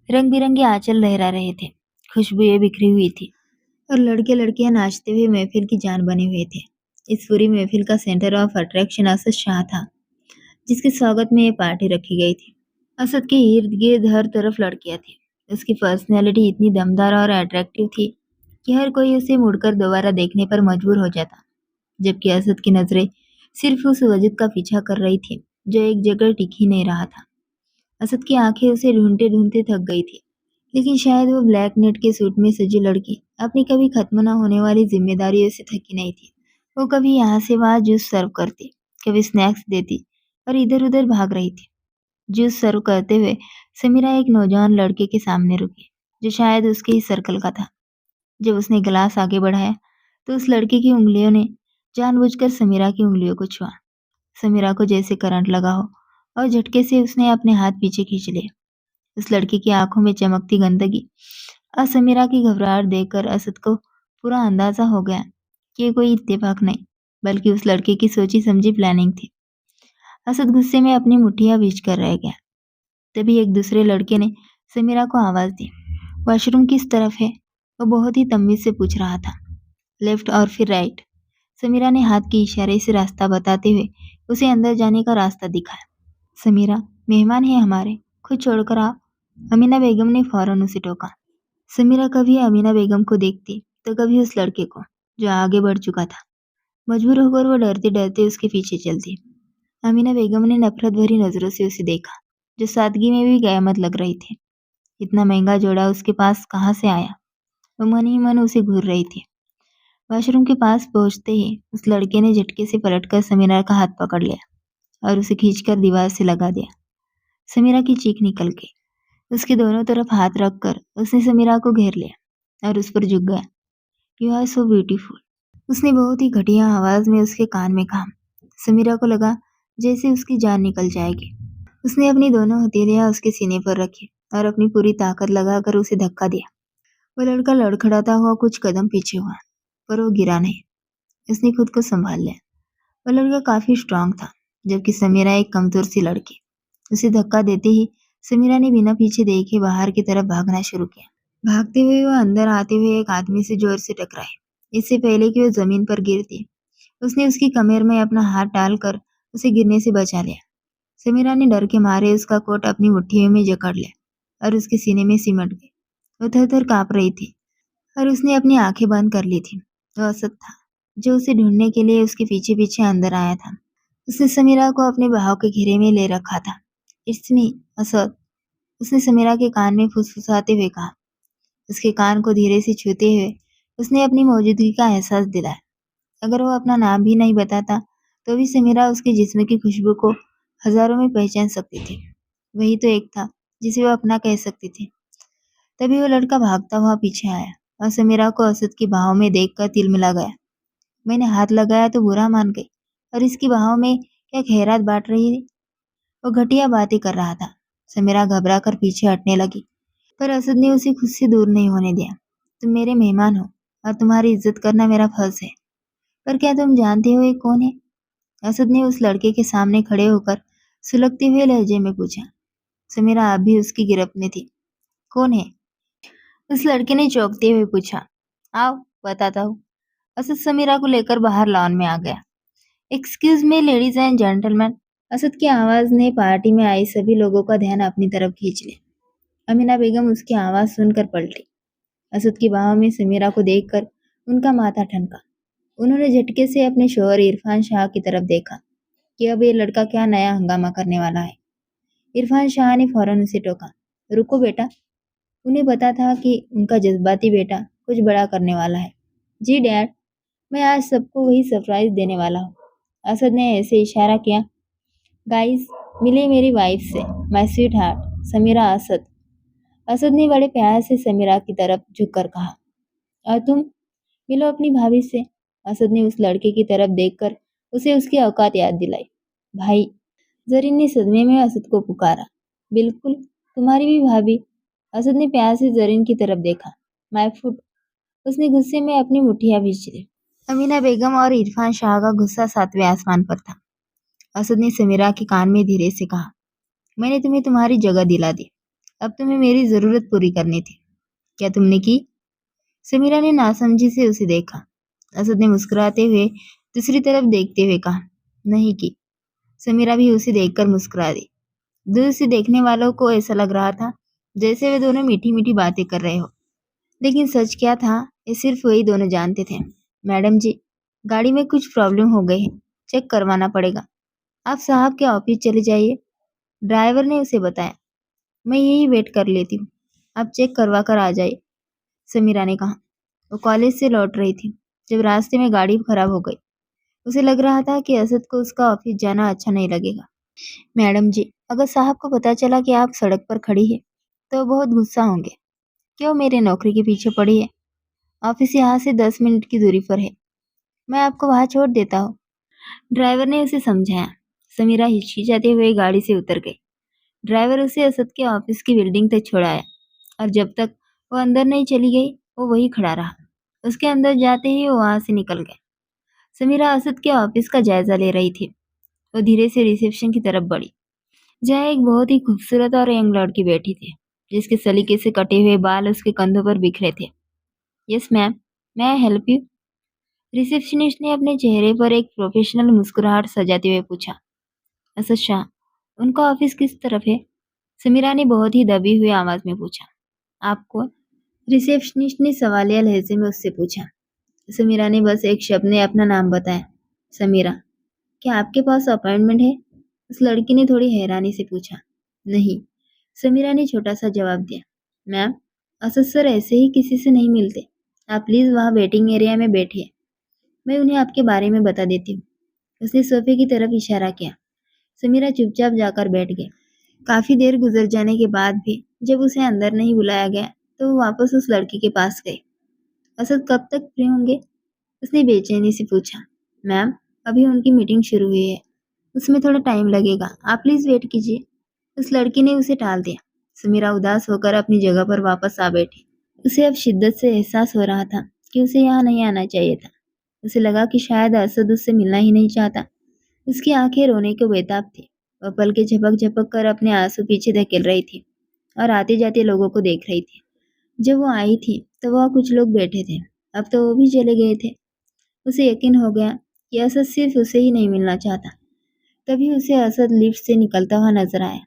रंग बिरंगे आंचल लहरा रहे थे, खुशबुएं बिखरी हुई थी और लड़के लड़कियां नाचते हुए महफिल की जान बने हुए थे। इस पूरी महफिल का centre of attraction Asad Shah था, जिसके स्वागत में ये पार्टी रखी गई थी। असद के इर्द गिर्द हर तरफ लड़कियां थी। उसकी पर्सनैलिटी इतनी दमदार और अट्रैक्टिव थी कि हर कोई उसे मुड़कर दोबारा देखने पर मजबूर हो जाता, जबकि असद की नजरें सिर्फ उस वजद का पीछा कर रही थी जो एक जगह टिक ही नहीं रहा था। असद की आंखें उसे ढूंढते ढूंढते थक गई थी, लेकिन शायद वो ब्लैक नेट के सूट में सजी लड़की अपनी कभी खत्म न होने वाली जिम्मेदारियों से थकी नहीं थी। वो कभी यहाँ से वहाँ जूस सर्व करती, कभी स्नैक्स देती और इधर उधर भाग रही थी। जूस सर्व करते हुए समीरा एक नौजवान लड़के के सामने रुकी, जो शायद उसके ही सर्कल का था। जब उसने गिलास आगे बढ़ाया, तो उस लड़के की उंगलियों ने जानबूझकर समीरा की उंगलियों को छुआ। समीरा को जैसे करंट लगा हो और झटके से उसने अपने हाथ पीछे खींच लिए। उस लड़के की आंखों में चमकती गंदगी और समीरा की घबराहट देखकर असद को पूरा अंदाजा हो गया कि ये कोई इत्तेफाक नहीं, बल्कि उस लड़के की सोची समझी प्लानिंग थी। असद गुस्से में अपनी मुट्ठियां भींच कर रह गया। तभी एक दूसरे लड़के ने समीरा को आवाज दी। वॉशरूम किस तरफ है? वो बहुत ही तमीज से पूछ रहा था। लेफ्ट और फिर राइट। समीरा ने हाथ के इशारे से रास्ता बताते हुए उसे अंदर जाने का रास्ता दिखाया। समीरा, मेहमान है हमारे, खुद छोड़कर आओ। अमीना बेगम ने फौरन उसे टोका। समीरा कभी अमीना बेगम को देखती तो कभी उस लड़के को, जो आगे बढ़ चुका था। मजबूर होकर वो डरते डरते उसके पीछे चलती। अमीना बेगम ने नफरत भरी नजरों से उसे देखा, जो सादगी में भी कयामत लग रही थी। इतना महंगा जोड़ा उसके पास कहाँ से आया? वो मन ही मन उसे घूर रही थी। वॉशरूम के पास पहुंचते ही उस लड़के ने झटके से पलटकर समीरा का हाथ पकड़ लिया और उसे खींचकर दीवार से लगा दिया। समीरा की चीख निकल गई। उसके दोनों तरफ हाथ रखकर उसने समीरा को घेर लिया और उस पर झुक गया। यू आर सो ब्यूटीफुल, उसने बहुत ही घटिया आवाज में उसके कान में कहा। समीरा को लगा जैसे उसकी जान निकल जाएगी। उसने अपनी दोनों हथेलियां उसके सीने पर रखी और अपनी पूरी ताकत लगाकर उसे धक्का दिया। वो लड़का लड़खड़ाता हुआ कुछ कदम पीछे हुआ, पर वो गिरा नहीं। उसने खुद को संभाल लिया। वो लड़का काफी स्ट्रांग था, जबकि समीरा एक कमजोर सी लड़की। उसे धक्का देते ही समीरा ने बिना पीछे देखे बाहर की तरफ भागना शुरू किया। भागते हुए वो अंदर आते हुए एक आदमी से जोर से टकराई। इससे पहले कि वो जमीन पर गिरती, उसने उसकी कमर में अपना हाथ डालकर उसे गिरने से बचा लिया। समीरा ने डर के मारे उसका कोट अपनी मुट्ठियों में जकड़ लिया और उसके सीने में सिमट गई। वो थर-थर कांप रही थी और उसने अपनी आंखें बंद कर ली थी। वो असद था, जो उसे ढूंढने के लिए उसके पीछे पीछे अंदर आया था। उसने समीरा को अपने बाहों के घेरे में ले रखा था। इट्स मी, असद, उसने समीरा के कान में फुसफुसाते हुए कहा। उसके कान को धीरे से छूते हुए उसने अपनी मौजूदगी का एहसास दिलाया। अगर वो अपना नाम भी नहीं बताता, तो भी समीरा उसके जिस्म की खुशबू को हजारों में पहचान सकती थी। वही तो एक था जिसे वो अपना कह सकती थी। तभी वो लड़का भागता हुआ पीछे आया और समीरा को असद की बाहों में देखकर तिलमिला गया। मैंने हाथ लगाया तो बुरा मान गई, और इसकी बाहों में क्या खैरात बांट रही थी। वो घटिया बातें कर रहा था। समीरा घबरा कर पीछे हटने लगी, पर असद ने उसे खुद से दूर नहीं होने दिया। तुम मेरे मेहमान हो और तुम्हारी इज्जत करना मेरा फर्ज है, पर क्या तुम जानते हो ये कौन है? असद ने उस लड़के के सामने खड़े होकर सुलगते हुए लहजे में पूछा। समीरा अब भी उसकी गिरफ्त में थी। कौन है? उस लड़के ने चौंकते हुए पूछा। आओ, बताता हूँ। असद समीरा को लेकर बाहर लॉन में आ गया। Excuse me ladies and gentleman. Asad की आवाज ने पार्टी में आई सभी लोगों का ध्यान अपनी तरफ खींच लिया। अमीना बेगम उसकी आवाज सुनकर पलटी। असद की बाहों में समीरा को देखकर उनका माथा ठनका। उन्होंने झटके से अपने शौहर इरफान शाह की तरफ देखा कि अब ये लड़का क्या नया हंगामा करने वाला है। इरफान शाह ने फौरन उसे टोका। रुको बेटा। उन्हें पता था कि उनका जज्बाती बेटा कुछ बड़ा करने वाला है। जी डैड, मैं आज सबको वही सरप्राइज देने वाला हूँ। असद ने ऐसे इशारा किया। गाइस, मिले मेरी वाइफ से, my sweetheart, Sameera Asad. Asad ने बड़े प्यार से समीरा की तरफ झुककर कहा। और तुम मिलो अपनी भाभी से। असद ने उस लड़के की तरफ देखकर उसे उसकी औकात याद दिलाई। भाई, जरीन ने सदमे में असद को पुकारा। बिल्कुल, तुम्हारी भी भाभी। असद ने प्यार से जरीन की तरफ देखा। My foot. उसने गुस्से में अपनी मुट्ठियां भींच ली। अमीना बेगम और इरफान शाह का गुस्सा सातवें आसमान पर था। असद ने समीरा के कान में धीरे से कहा, मैंने तुम्हें तुम्हारी जगह दिला दी। अब तुम्हें मेरी जरूरत पूरी करनी थी। क्या तुमने की? समीरा ने नासमझी से उसे देखा। असद ने मुस्कुराते हुए दूसरी तरफ देखते हुए कहा, नहीं की। समीरा भी उसे देखकर मुस्कुरा दी। दूर से देखने वालों को ऐसा लग रहा था जैसे वे दोनों मीठी मीठी बातें कर रहे हो, लेकिन सच क्या था ये सिर्फ वही दोनों जानते थे। मैडम जी, गाड़ी में कुछ प्रॉब्लम हो गई है, चेक करवाना पड़ेगा। आप साहब के ऑफिस चले जाइए, ड्राइवर ने उसे बताया। मैं यही वेट कर लेती हूँ, आप चेक करवा कर आ जाइए, समीरा ने कहा। वो कॉलेज से लौट रही थी जब रास्ते में गाड़ी खराब हो गई। उसे लग रहा था कि असद को उसका ऑफिस जाना अच्छा नहीं लगेगा। मैडम जी, अगर साहब को पता चला कि आप सड़क पर खड़ी है तो वो बहुत गुस्सा होंगे। क्यों मेरे नौकरी के पीछे पड़ी है? ऑफिस यहाँ से 10 मिनट की दूरी पर है। मैं आपको वहाँ छोड़ देता हूँ। ड्राइवर ने उसे समझाया। समीरा हिचकिचाते हुए गाड़ी से उतर गई। ड्राइवर उसे असद के ऑफिस की बिल्डिंग तक छोड़ाया और जब तक वो अंदर नहीं चली गई वो वहीं खड़ा रहा। उसके अंदर जाते ही वो वहां से निकल गया। समीरा असद के ऑफिस का जायजा ले रही थी। वो धीरे से रिसेप्शन की तरफ बढ़ी, जहाँ एक बहुत ही खूबसूरत और यंग लड़की बैठी थी, जिसके सलीके से कटे हुए बाल उसके कंधों पर बिखरे थे। यस मैम, मैं आई हेल्प यू? रिसेप्शनिस्ट ने अपने चेहरे पर एक प्रोफेशनल मुस्कुराहट सजाते हुए पूछा। असद शाह, उनका ऑफिस किस तरफ है? समीरा ने बहुत ही दबी हुई आवाज में पूछा। आप कौन? रिसेप्शनिस्ट ने सवालिया लहजे में उससे पूछा। समीरा ने बस एक शब्द में अपना नाम बताया, समीरा। क्या आपके पास अपॉइंटमेंट है? उस लड़की ने थोड़ी हैरानी से पूछा। नहीं, समीरा ने छोटा सा जवाब दिया। मैम, असद सर ऐसे ही किसी से नहीं मिलते। आप प्लीज वहाँ वेटिंग एरिया में बैठिए, मैं उन्हें आपके बारे में बता देती हूँ। उसने सोफे की तरफ इशारा किया। समीरा चुपचाप जाकर बैठ गई। काफी देर गुजर जाने के बाद भी जब उसे अंदर नहीं बुलाया गया तो वो वापस उस लड़की के पास गई। असद कब तक फ्री होंगे? उसने बेचैनी से पूछा। मैम, अभी उनकी मीटिंग शुरू हुई है, उसमें थोड़ा टाइम लगेगा, आप प्लीज वेट कीजिए। उस लड़की ने उसे टाल दिया। समीरा उदास होकर अपनी जगह पर वापस आ बैठी। उसे अब शिद्दत से एहसास हो रहा था कि उसे यहाँ नहीं आना चाहिए था। उसे लगा कि शायद असद उससे मिलना ही नहीं चाहता। उसकी आंखें रोने को बेताब थी। वह पलकें झपक झपक कर अपने आंसू पीछे धकेल रही थी और आते जाते लोगों को देख रही थी। जब वो आई थी तो वहाँ कुछ लोग बैठे थे, अब तो वो भी चले गए थे। उसे यकीन हो गया कि असद सिर्फ उसे ही नहीं मिलना चाहता। तभी उसे असद लिफ्ट से निकलता हुआ नजर आया।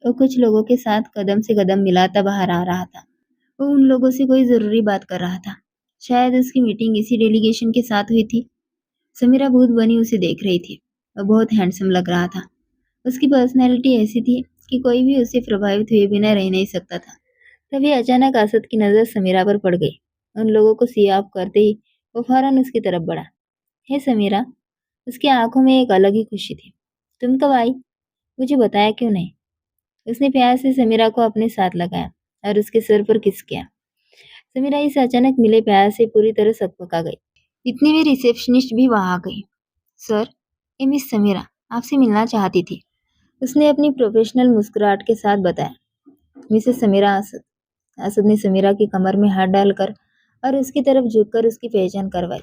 वो कुछ लोगों के साथ कदम से कदम मिलाता बाहर आ रहा था। वो उन लोगों से कोई जरूरी बात कर रहा था। शायद उसकी मीटिंग इसी डेलीगेशन के साथ हुई थी। समीरा भूत बनी उसे देख रही थी। वह बहुत हैंडसम लग रहा था। उसकी पर्सनैलिटी ऐसी थी कि कोई भी उससे प्रभावित हुए बिना रह नहीं सकता था। तभी अचानक असद की नज़र समीरा पर पड़ गई। उन लोगों को सी ऑफ करते ही वो फौरन उसकी तरफ बढ़ा। हे समीरा, उसकी आंखों में एक अलग ही खुशी थी। तुम कब आई? मुझे बताया क्यों नहीं? उसने प्यार से समीरा को अपने साथ लगाया और उसके सिर पर किस किया। समीरा इस अचानक मिले प्यार से पूरी तरह सकपका गई। इतनी में रिसेप्शनिस्ट भी वहां आ गई। सर, ये मिस समीरा आपसे मिलना चाहती थी, उसने अपनी प्रोफेशनल मुस्कुराहट के साथ बताया। मिसेस समीरा असद। असद ने समीरा की कमर में हाथ डालकर और उसकी तरफ झुककर उसकी पहचान करवाई।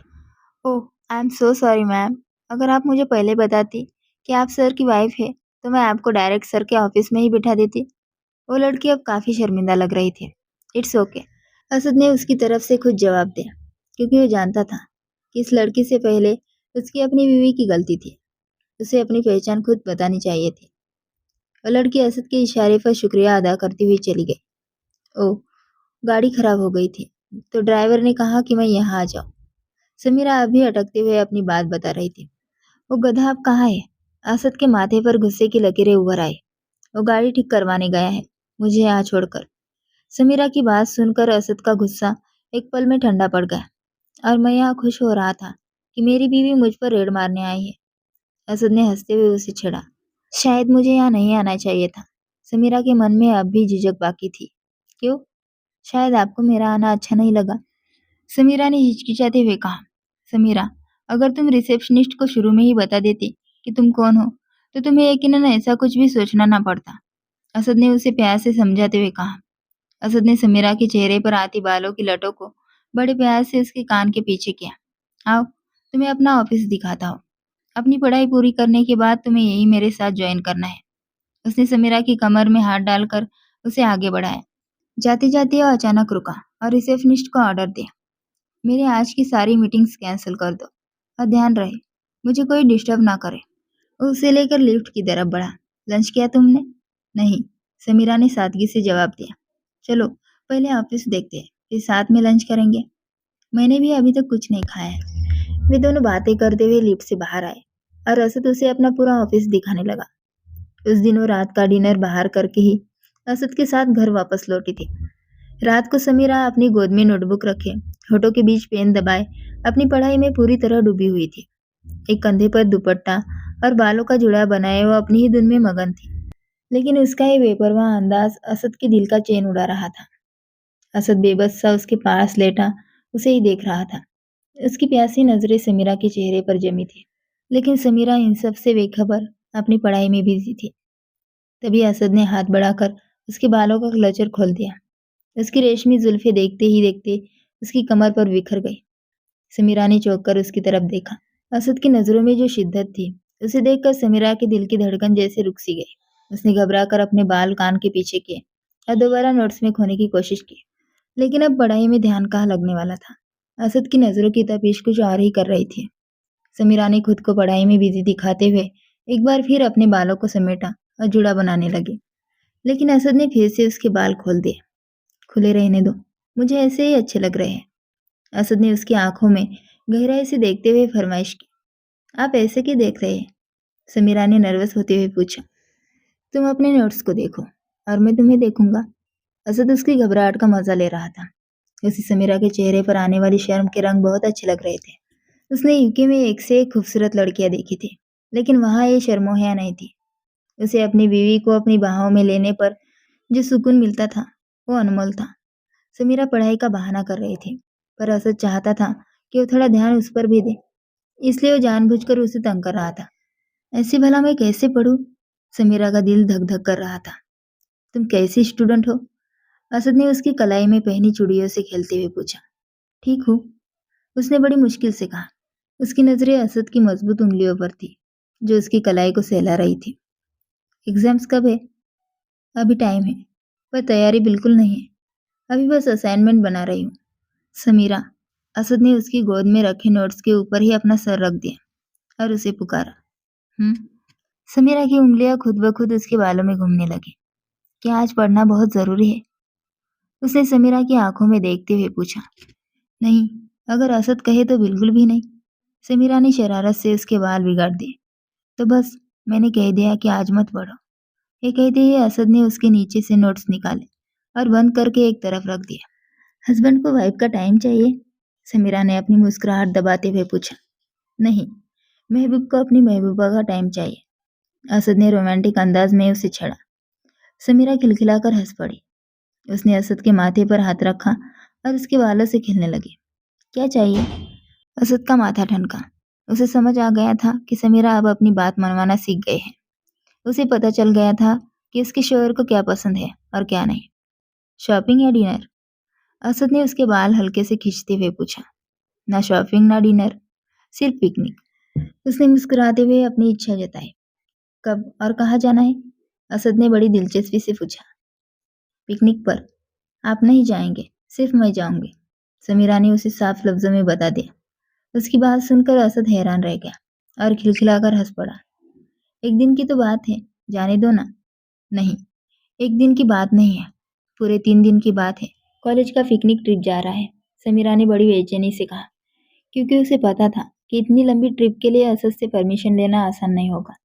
Oh, I am so sorry ma'am. अगर आप मुझे पहले बताती कि आप सर की वाइफ है तो मैं आपको डायरेक्ट सर के ऑफिस में ही बिठा देती। वो लड़की अब काफी शर्मिंदा लग रही थी। इट्स ओके, असद ने उसकी तरफ से खुद जवाब दिया, क्योंकि वो जानता था कि इस लड़की से पहले उसकी अपनी बीवी की गलती थी। उसे अपनी पहचान खुद बतानी चाहिए थी। वो लड़की असद के इशारे पर शुक्रिया अदा करती हुई चली गई। ओह, गाड़ी खराब हो गई थी तो ड्राइवर ने कहा कि मैं यहाँ आ जाऊँ। समीरा अभी अटकते हुए अपनी बात बता रही थी। वो गधा अब कहाँ है? असद के माथे पर गुस्से की लकीरें उभर आई। वो गाड़ी ठीक करवाने गया है, मुझे यहाँ छोड़कर। समीरा की बात सुनकर असद का गुस्सा एक पल में ठंडा पड़ गया और मैं यहाँ खुश हो रहा था कि मेरी बीवी मुझ पर रेड मारने आई है। असद ने हंसते हुए उसे छेड़ा। शायद मुझे यहाँ नहीं आना चाहिए था। समीरा के मन में अब भी झिझक बाकी थी। क्यों? शायद आपको मेरा आना अच्छा नहीं लगा, समीरा ने हिचकिचाते हुए कहा। समीरा, अगर तुम रिसेप्शनिस्ट को शुरू में ही बता देती कि तुम कौन हो तो तुम्हें यकीनन ऐसा कुछ भी सोचना ना पड़ता, असद ने उसे प्यार से समझाते हुए कहा। असद ने समीरा के चेहरे पर आती बालों की लटों को बड़े प्यार से उसके कान के पीछे किया। आओ, तुम्हें अपना ऑफिस दिखाता हूँ। अपनी पढ़ाई पूरी करने के बाद तुम्हें यही मेरे साथ ज्वाइन करना है। उसने समीरा की कमर में हाथ डालकर उसे आगे बढ़ाया। जाते जाते वह अचानक रुका और रिसेप्शनिस्ट को ऑर्डर दिया। मेरे आज की सारी मीटिंग्स कैंसिल कर दो और ध्यान रहे मुझे कोई डिस्टर्ब ना करे। वो उसे लेकर लिफ्ट की तरफ बढ़ा। लंच किया तुमने? नहीं, समीरा ने सादगी से जवाब दिया। चलो पहले ऑफिस देखते हैं, फिर साथ में लंच करेंगे। मैंने भी अभी तक कुछ नहीं खाया है। वे दोनों बातें करते हुए लिफ्ट से बाहर आए और असद उसे अपना पूरा ऑफिस दिखाने लगा। उस दिन वो रात का डिनर बाहर करके ही असद के साथ घर वापस लौटी थी। रात को समीरा अपनी गोद में नोटबुक रखे, होठों के बीच पेन दबाए, अपनी पढ़ाई में पूरी तरह डूबी हुई थी। एक कंधे पर दुपट्टा और बालों का जुड़ा बनाए वो अपनी ही धुन में मगन थी। लेकिन उसका ये बेपरवाह अंदाज असद के दिल का चैन उड़ा रहा था। असद बेबस सा उसके पास लेटा उसे ही देख रहा था। उसकी प्यासी नजरें समीरा के चेहरे पर जमी थी, लेकिन समीरा इन सब से बेखबर अपनी पढ़ाई में बिजी थी। तभी असद ने हाथ बढ़ाकर उसके बालों का क्लचर खोल दिया। उसकी रेशमी जुल्फे देखते ही देखते उसकी कमर पर बिखर गई। समीरा ने चौंक कर उसकी तरफ देखा। असद की नजरों में जो शिद्दत थी, उसे देखकर समीरा के दिल की धड़कन जैसे रुक सी गई। उसने घबराकर अपने बाल कान के पीछे किए और दोबारा नोट्स में खोने की कोशिश की, लेकिन अब पढ़ाई में ध्यान कहाँ लगने वाला था। असद की नजरों की तपिश कुछ और ही कर रही थी। समीरा ने खुद को पढ़ाई में बिजी दिखाते हुए एक बार फिर अपने बालों को समेटा और जुड़ा बनाने लगी, लेकिन असद ने फिर से उसके बाल खोल दिए। खुले रहने दो, मुझे ऐसे ही अच्छे लग रहे हैं। असद ने उसकी आंखों में गहराई से देखते हुए फरमाइश की। आप ऐसे क्यों देख रहे हैं? समीरा ने नर्वस होते हुए पूछा। तुम अपने नोट्स को देखो और मैं तुम्हें देखूंगा। असद उसकी घबराहट का मजा ले रहा था। उसे समीरा के चेहरे पर आने वाली शर्म के रंग बहुत अच्छे लग रहे थे। उसने यूके में एक से एक खूबसूरत लड़कियां देखी थी, लेकिन वहां ये शर्मोहिया नहीं थी। उसे अपनी बीवी को अपनी बाहों में लेने पर जो सुकून मिलता था, वो अनमोल था। समीरा पढ़ाई का बहाना कर रही थी, पर असद चाहता था कि वो थोड़ा ध्यान उस पर भी दे, इसलिए वो जानबूझकर उसे तंग कर रहा था। ऐसे भला मैं कैसे पढूं? समीरा का दिल धक धक कर रहा था। तुम कैसी स्टूडेंट हो? असद ने उसकी कलाई में पहनी चूड़ियों से खेलते हुए पूछा। ठीक हूँ, उसने बड़ी मुश्किल से कहा। उसकी नजरें असद की मजबूत उंगलियों पर थी, जो उसकी कलाई को सहला रही थी। एग्जाम्स कब है? अभी टाइम है, पर तैयारी बिल्कुल नहीं है। अभी बस असाइनमेंट बना रही हूँ। समीरा, असद ने उसकी गोद में रखे नोट्स के ऊपर ही अपना सर रख दिया और उसे पुकारा। हम्म। समीरा की उंगलियां खुद ब खुद उसके बालों में घूमने लगी। क्या आज पढ़ना बहुत जरूरी है? उसने समीरा की आंखों में देखते हुए पूछा। नहीं, अगर असद कहे तो बिल्कुल भी नहीं। समीरा ने शरारत से उसके बाल बिगाड़ दिए। तो बस, मैंने कह दिया कि आज मत पढ़ो। ये कहते ही असद ने उसके नीचे से नोट्स निकाले और बंद करके एक तरफ रख दिया। हस्बैंड को वाइफ का टाइम चाहिए? समीरा ने अपनी मुस्कुराहट दबाते हुए पूछा। नहीं, महबूब को अपनी महबूबा का टाइम चाहिए। असद ने रोमांटिक अंदाज में उसे छेड़ा। समीरा खिलखिलाकर हंस पड़ी। उसने असद के माथे पर हाथ रखा और उसके बालों से खेलने लगी। क्या चाहिए? असद का माथा ठनका। उसे समझ आ गया था कि समीरा अब अपनी बात मनवाना सीख गए हैं। उसे पता चल गया था कि उसके शोहर को क्या पसंद है और क्या नहीं। शॉपिंग या डिनर? असद ने उसके बाल हल्के से खींचते हुए पूछा। ना शॉपिंग ना डिनर, सिर्फ पिकनिक। उसने मुस्कुराते हुए अपनी इच्छा जताई। कब और कहाँ जाना है? असद ने बड़ी दिलचस्पी से पूछा। पिकनिक पर। आप नहीं जाएंगे, सिर्फ मैं जाऊंगी। समीरा ने उसे साफ लफ्जों में बता दिया। उसकी बात सुनकर असद हैरान रह गया और खिलखिलाकर हंस पड़ा। एक दिन की तो बात है, जाने दो ना। नहीं, एक दिन की बात नहीं है, पूरे 3 दिन की बात है। कॉलेज का पिकनिक ट्रिप जा रहा है, समीरा ने बड़ी बेचैनी से कहा, क्योंकि उसे पता था कि इतनी लंबी ट्रिप के लिए असद से परमिशन लेना आसान नहीं होगा।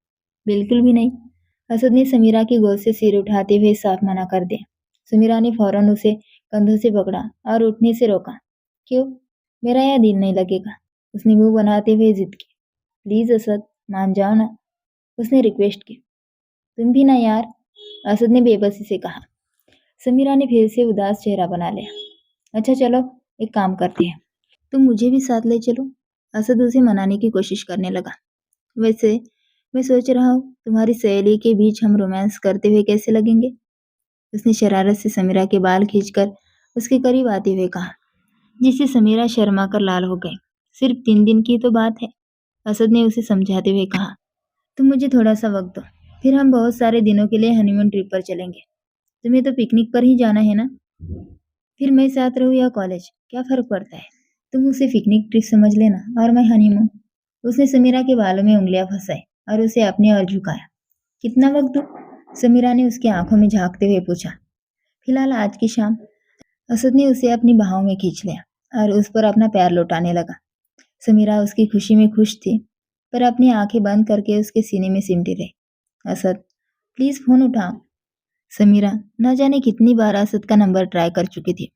बिल्कुल भी नहीं। असद ने समीरा की गोद से सिर उठाते हुए साफ मना कर दिया। समीरा ने फौरन उसे कंधों से पकड़ा और उठने से रोका। क्यों? मेरा यहाँ दिल नहीं लगेगा, उसने मुंह बनाते हुए जिद की। प्लीज असद, मान जाओ ना, उसने रिक्वेस्ट की। तुम भी ना यार, असद ने बेबसी से कहा। समीरा ने फिर से उदास चेहरा बना लिया। अच्छा चलो, एक काम करते हैं, तुम मुझे भी साथ ले चलो। असद उसे मनाने की कोशिश करने लगा। वैसे मैं सोच रहा हूँ तुम्हारी सहेली के बीच हम रोमांस करते हुए कैसे लगेंगे? उसने शरारत से समीरा के बाल खींचकर उसके करीब आते हुए कहा, जिससे समीरा शर्मा कर लाल हो गई। सिर्फ 3 दिन की तो बात है, असद ने उसे समझाते हुए कहा। तुम मुझे थोड़ा सा वक्त दो, फिर हम बहुत सारे दिनों के लिए हनीमून ट्रिप पर चलेंगे। तुम्हें तो पिकनिक पर ही जाना है ना? फिर मैं साथ रहूं या कॉलेज, क्या फर्क पड़ता है? तुम उसे पिकनिक ट्रिप समझ लेना और मैं हनीमून। उसने समीरा के बालों में उंगलियां फंसाई और उसे अपनी ओर झुकाया। कितना वक्त दूं? समीरा ने उसकी आंखों में झांकते हुए पूछा। फिलहाल आज की शाम। असद ने उसे अपनी बाहों में खींच लिया और उस पर अपना पैर लौटाने लगा। समीरा उसकी खुशी में खुश थी, पर अपनी आंखें बंद करके उसके सीने में सिमटी रही। असद, प्लीज फोन उठाओ। समीरा न जाने कितनी बार असद का नंबर ट्राई कर चुकी थी।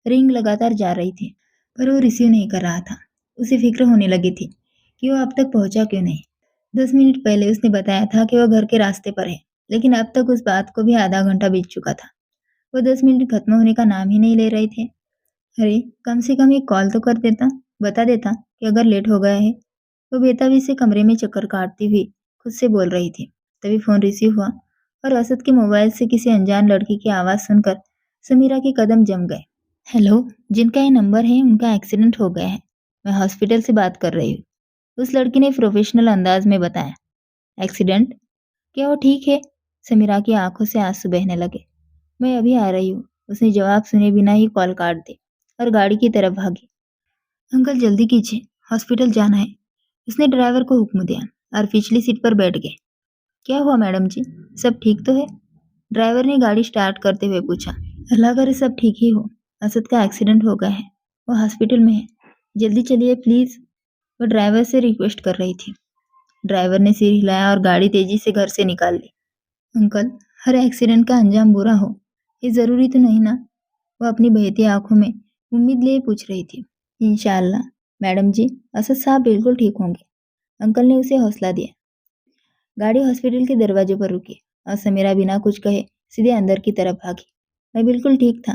रिंग लगातार जा रही थी, पर वो रिसीव नहीं कर रहा था। उसे फिक्र होने लगी थी कि वो अब तक पहुंचा क्यों नहीं। 10 मिनट पहले उसने बताया था कि वह घर के रास्ते पर है, लेकिन अब तक उस बात को भी आधा घंटा बीत चुका था। वो 10 मिनट खत्म होने का नाम ही नहीं ले रहे थे। अरे, कम से कम एक कॉल तो कर देता, बता देता कि अगर लेट हो गया है। वो बेताबी से कमरे में चक्कर काटती हुई खुद से बोल रही थी। तभी फोन रिसीव हुआ और असद के मोबाइल से किसी अनजान लड़की की आवाज सुनकर समीरा के कदम जम गए। हेलो, जिनका ये नंबर है उनका एक्सीडेंट हो गया है। मैं हॉस्पिटल से बात कर रही हूँ, उस लड़की ने प्रोफेशनल अंदाज में बताया। एक्सीडेंट? क्या वो ठीक है? समीरा की आंखों से आंसू बहने लगे। मैं अभी आ रही हूँ, उसने जवाब सुने बिना ही कॉल काट दी और गाड़ी की तरफ भागी। अंकल जल्दी कीजिए, हॉस्पिटल जाना है, उसने ड्राइवर को हुक्म दिया और पिछली सीट पर बैठ गए। क्या हुआ मैडम जी, सब ठीक तो है? ड्राइवर ने गाड़ी स्टार्ट करते हुए पूछा। अल्लाह करे सब ठीक ही हो, असद का एक्सीडेंट हो गया है, वो हॉस्पिटल में है, जल्दी चलिए प्लीज, वो ड्राइवर से रिक्वेस्ट कर रही थी। ड्राइवर ने सिर हिलाया और गाड़ी तेजी से घर से निकाल ली। अंकल, हर एक्सीडेंट का अंजाम बुरा हो, ये जरूरी तो नहीं ना? वो अपनी बहती आंखों में उम्मीद लिए पूछ रही थी। इंशाअल्लाह मैडम जी, असद साहब बिल्कुल ठीक होंगे, अंकल ने उसे हौसला दिया। गाड़ी हॉस्पिटल के दरवाजे पर रुकी और समीरा बिना कुछ कहे सीधे अंदर की तरफ भागी। मैं बिल्कुल ठीक था,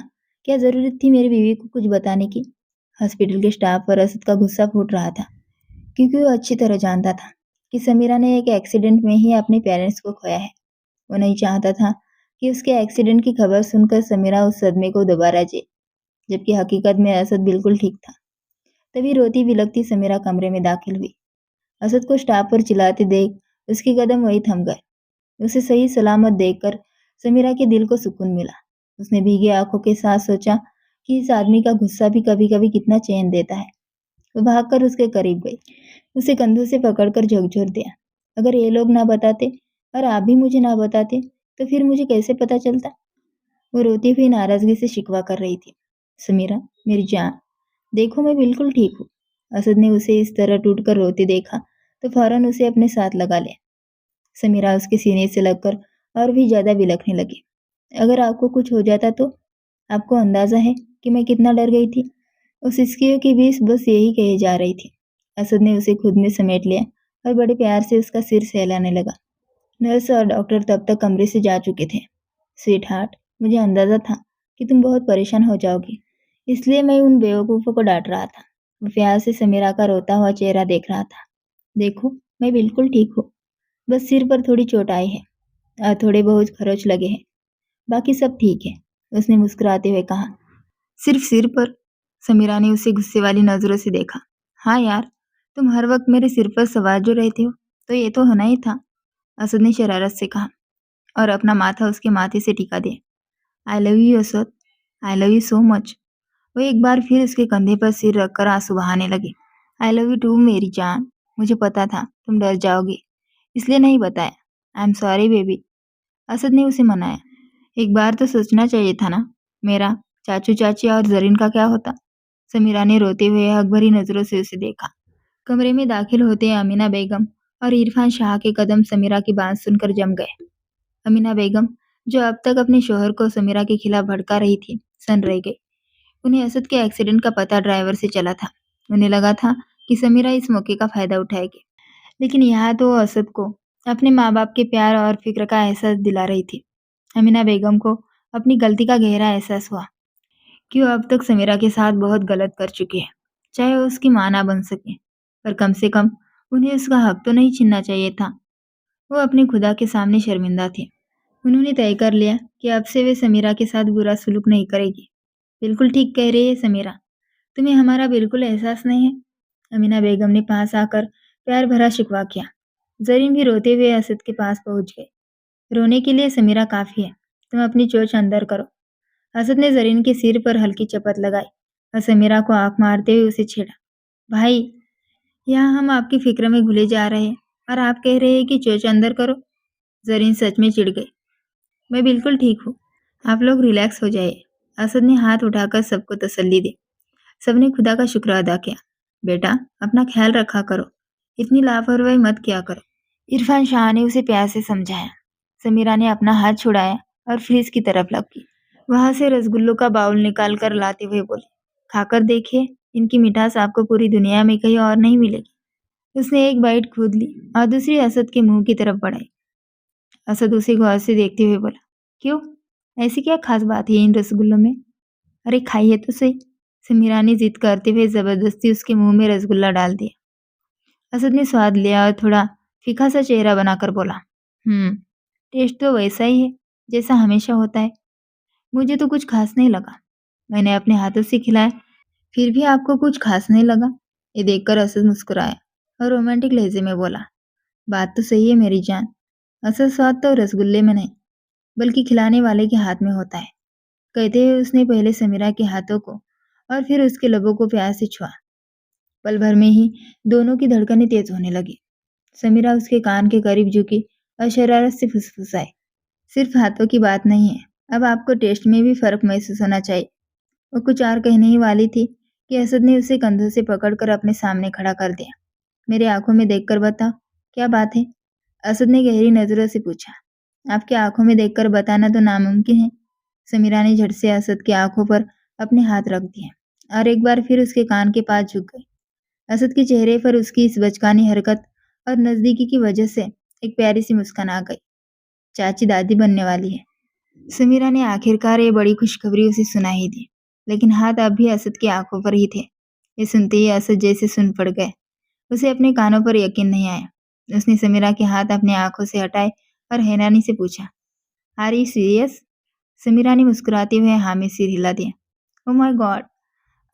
क्या जरूरत थी मेरी बीवी को कुछ बताने की? हॉस्पिटल के स्टाफ पर असद का गुस्सा फूट रहा था, क्योंकि वो अच्छी तरह जानता था कि समीरा ने एक एक्सीडेंट में ही अपने पेरेंट्स को खोया है। वो नहीं चाहता था कि उसके एक्सीडेंट की खबर सुनकर समीरा उस सदमे को दोबारा जे, जबकि हकीकत में असद बिल्कुल ठीक था। तभी रोती बिलखती समीरा कमरे में दाखिल हुई। असद को स्टाफ पर चिल्लाते देख उसके कदम वहीं थम गए। उसे सही सलामत देखकर समीरा के दिल को सुकून मिला। उसने भीगी आंखों के साथ सोचा कि इस आदमी का गुस्सा भी कभी कभी कितना चैन देता है। वो भागकर उसके करीब गई, उसे कंधों से पकड़कर झकझोर दिया। अगर ये लोग ना बताते और आप भी मुझे ना बताते तो फिर मुझे कैसे पता चलता? वो रोती हुई नाराजगी से शिकवा कर रही थी। समीरा, मेरी जान, देखो मैं बिल्कुल ठीक हूँ। असद ने उसे इस तरह टूटकर रोते देखा तो फौरन उसे अपने साथ लगा लिया। समीरा उसके सीने से लगकर और भी ज्यादा बिलखने लगी। अगर आपको कुछ हो जाता तो? आपको अंदाजा है कि मैं कितना डर गई थी? उस सिसकियों के बीच बस यही कही जा रही थी। असद ने उसे खुद में समेट लिया और बड़े प्यार से उसका सिर सहलाने लगा। नर्स और डॉक्टर तब तक कमरे से जा चुके थे। स्वीट हार्ट, मुझे अंदाजा था कि तुम बहुत परेशान हो जाओगी, इसलिए मैं उन बेवकूफ़ों को डांट रहा था। वो प्यार से समीरा का रोता हुआ चेहरा देख रहा था। देखो, मैं बिल्कुल ठीक हूँ, बस सिर पर थोड़ी चोट आई है और थोड़े बहुत खरोच लगे हैं, बाकी सब ठीक है, उसने मुस्कुराते हुए कहा। सिर्फ सिर पर? समीरा ने उसे गुस्से वाली नजरों से देखा। हाँ यार, तुम हर वक्त मेरे सिर पर सवार जो रहते हो, तो ये तो होना ही था, असद ने शरारत से कहा और अपना माथा उसके माथे से टिका दिया। I love you Asad, I love you so much. वो एक बार फिर उसके कंधे पर सिर रखकर आंसू बहाने लगी। आई लव यू टू मेरी जान, मुझे पता था तुम डर जाओगी, इसलिए नहीं बताया। I am sorry baby, Asad ने उसे मनाया। एक बार तो सोचना चाहिए था ना, मेरा चाचू चाची और जरीन का क्या होता? समीरा ने रोते हुए हक भरी नजरों से उसे देखा। कमरे में दाखिल होते अमीना बेगम और इरफान शाह के कदम समीरा की बात सुनकर जम गए। अमीना बेगम, जो अब तक अपने शोहर को समीरा के खिलाफ भड़का रही थी, सन रह गई। उन्हें असद के एक्सीडेंट का पता ड्राइवर से चला था। उन्हें लगा था कि समीरा इस मौके का फायदा उठाएगी, लेकिन यहाँ तो वो असद को अपने माँ बाप के प्यार और फिक्र का एहसास दिला रही थी। अमीना बेगम को अपनी गलती का गहरा एहसास हुआ कि वो अब तक समीरा के साथ बहुत गलत कर चुकी है। चाहे वो उसकी माँ ना बन सके, पर कम से कम उन्हें उसका हक तो नहीं छीनना चाहिए था। वो अपने खुदा के सामने शर्मिंदा थी। उन्होंने तय कर लिया कि अब से वे समीरा के साथ बुरा सलूक नहीं करेगी। बिल्कुल ठीक कह रही है समीरा, तुम्हें हमारा बिल्कुल एहसास नहीं है, अमीना बेगम ने पास आकर प्यार भरा शिकवा किया। जरीन भी रोते हुए असद के पास पहुंच गए। रोने के लिए समीरा काफी है, तुम अपनी चोच अंदर करो। असद ने जरीन के सिर पर हल्की चपत लगाई और समीरा को आंख मारते हुए उसे छेड़ा। भाई, यहाँ हम आपकी फिक्र में घुले जा रहे हैं और आप कह रहे हैं कि चोच अंदर करो। जरीन सच में चिढ़ गई। मैं बिल्कुल ठीक हूँ, आप लोग रिलैक्स हो जाइए, असद ने हाथ उठाकर सबको तसल्ली दी। सबने खुदा का शुक्र अदा किया। बेटा, अपना ख्याल रखा करो, इतनी लापरवाही मत किया करो, इरफान शाह ने उसे प्यार से समझाया। समीरा ने अपना हाथ छुड़ाया और फ्रिज की तरफ लपकी। वहां से रसगुल्लों का बाउल निकाल कर लाते हुए बोले, खाकर देखिए, इनकी मिठास आपको पूरी दुनिया में कहीं और नहीं मिलेगी। उसने एक बाइट खुद ली और दूसरी असद के मुंह की तरफ बढ़ाई। असद उसे गौर से देखते हुए बोला, क्यों? ऐसी क्या खास बात है इन रसगुल्लों में? अरे खाइए तो सही। समीरा ने जिद करते हुए जबरदस्ती उसके मुंह में रसगुल्ला डाल दिया। असद ने स्वाद लिया और थोड़ा फीका सा चेहरा बनाकर बोला, टेस्ट तो वैसा ही है जैसा हमेशा होता है। मुझे तो कुछ खास नहीं लगा। मैंने अपने हाथों से खिलाया, फिर भी आपको कुछ खास नहीं लगा? ये देखकर असद मुस्कुराया और रोमांटिक लहजे में बोला, बात तो सही है मेरी जान। असल स्वाद तो रसगुल्ले में नहीं, बल्कि खिलाने वाले के हाथ में होता है। कहते हुए उसने पहले समीरा के हाथों को और फिर उसके लबों को प्यार से छुआ। पल भर में ही दोनों की धड़कनें तेज होने लगी। समीरा उसके कान के करीब झुकी और शरारत से फुसफुसाई, सिर्फ हाथों की बात नहीं है, अब आपको टेस्ट में भी फर्क महसूस होना चाहिए। वो कुछ और कहने ही वाली थी कि असद ने उसे कंधों से पकड़कर अपने सामने खड़ा कर दिया। मेरी आंखों में देखकर बताओ, क्या बात है? असद ने गहरी नजरों से पूछा। आपकी आंखों में देखकर बताना तो नामुमकिन है। समीरा ने झट से असद की आंखों पर अपने हाथ रख दिए और एक बार फिर उसके कान के पास झुक गई। असद के चेहरे पर उसकी इस बचकानी हरकत और नजदीकी की वजह से एक प्यारी सी मुस्कान आ गई। चाची दादी बनने वाली है। समीरा ने आखिरकार ये बड़ी खुशखबरी उसे सुनाई दी, लेकिन हाथ अब भी असद की आंखों पर ही थे। ये सुनते ही असद जैसे सुन पड़ गए। उसे अपने कानों पर यकीन नहीं आया। उसने समीरा के हाथ अपने आंखों से हटाए और हैरानी से पूछा, आर यू सीरियस? समीरा ने मुस्कुराते हुए हाँ में सिर हिला दिया। Oh my God!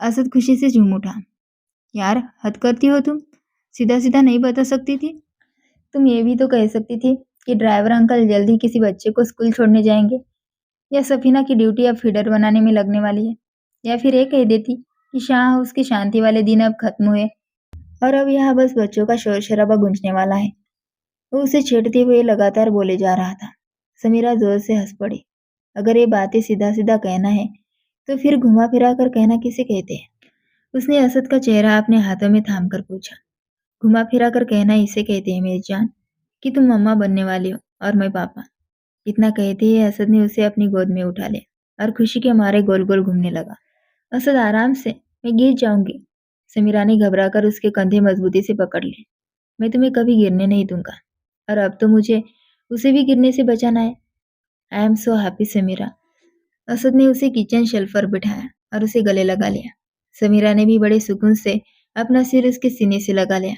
असद खुशी से झूम उठा। यार, हद करती हो तुम। सीधा सीधा नहीं बता सकती थी? तुम ये भी तो कह सकती थी कि ड्राइवर अंकल जल्द ही किसी बच्चे को स्कूल छोड़ने जाएंगे, या सफीना की ड्यूटी अब फीडर बनाने में लगने वाली है, या फिर ये कह देती कि शाह हाउस के शांति वाले दिन अब खत्म हुए और अब यहाँ बस बच्चों का शोर शराबा गूंजने वाला है। वो उसे छेड़ते हुए लगातार बोले जा रहा था। समीरा जोर से हंस पड़ी। अगर ये बातें सीधा सीधा कहना है तो फिर घुमा फिरा कर कहना किसे कहते हैं? उसने असद का चेहरा अपने हाथों में थाम कर पूछा। घुमा फिरा कर कहना इसे कहते हैं मेरी जान, कि तुम मम्मा बनने वाली हो और मैं पापा। इतना कहते ही असद ने उसे अपनी गोद में उठा लिया और खुशी के मारे गोल गोल घूमने लगा। असद आराम से, मैं गिर जाऊंगी। समीरा ने घबराकर उसके कंधे मजबूती से पकड़ लिए। मैं तुम्हें कभी गिरने नहीं दूंगा, और अब तो मुझे उसे भी गिरने से बचाना है। I am so happy Sameera. Asad ने उसे किचन शेल्फ पर बिठाया और उसे गले लगा लिया। समीरा ने भी बड़े सुकून से अपना सिर उसके सीने से लगा लिया।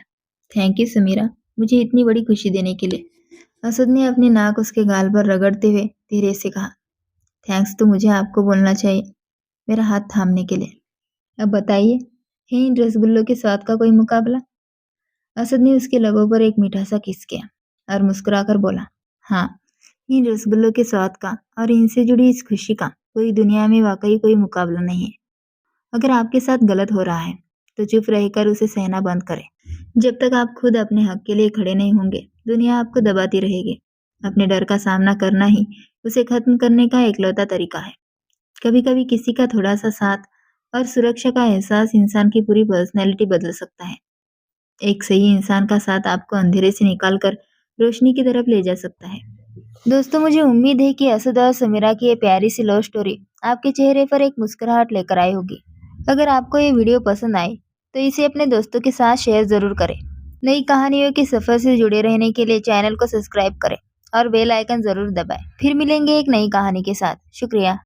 थैंक यू समीरा, मुझे इतनी बड़ी खुशी देने के लिए। असद ने अपनी नाक उसके गाल पर रगड़ते हुए धीरे से कहा। थैंक्स तो मुझे आपको बोलना चाहिए, मेरा हाथ थामने के लिए। अब बताइए, है इन रसगुल्लों के स्वाद का कोई मुकाबला? असद ने उसके लबों पर एक मीठा सा किस किया और मुस्कुराकर बोला, हाँ, इन रसगुल्लों के स्वाद का और इनसे जुड़ी इस खुशी का पूरी दुनिया में वाकई कोई मुकाबला नहीं है। अगर आपके साथ गलत हो रहा है तो चुप रहकर उसे सहना बंद करें। जब तक आप खुद अपने हक के लिए खड़े नहीं होंगे, दुनिया आपको दबाती रहेगी। अपने डर का सामना करना ही उसे खत्म करने का एकलौता तरीका है। कभी कभी किसी का थोड़ा सा साथ और सुरक्षा का एहसास इंसान की पूरी पर्सनैलिटी बदल सकता है। एक सही इंसान का साथ आपको अंधेरे से निकालकर रोशनी की तरफ ले जा सकता है। दोस्तों, मुझे उम्मीद है कि असद और समीरा की ये प्यारी सी लव स्टोरी आपके चेहरे पर एक मुस्कुराहट लेकर आई होगी। अगर आपको ये वीडियो पसंद आई तो इसे अपने दोस्तों के साथ शेयर जरूर करें। नई कहानियों के सफर से जुड़े रहने के लिए चैनल को सब्सक्राइब करें और बेल आइकन जरूर दबाएं। फिर मिलेंगे एक नई कहानी के साथ। शुक्रिया।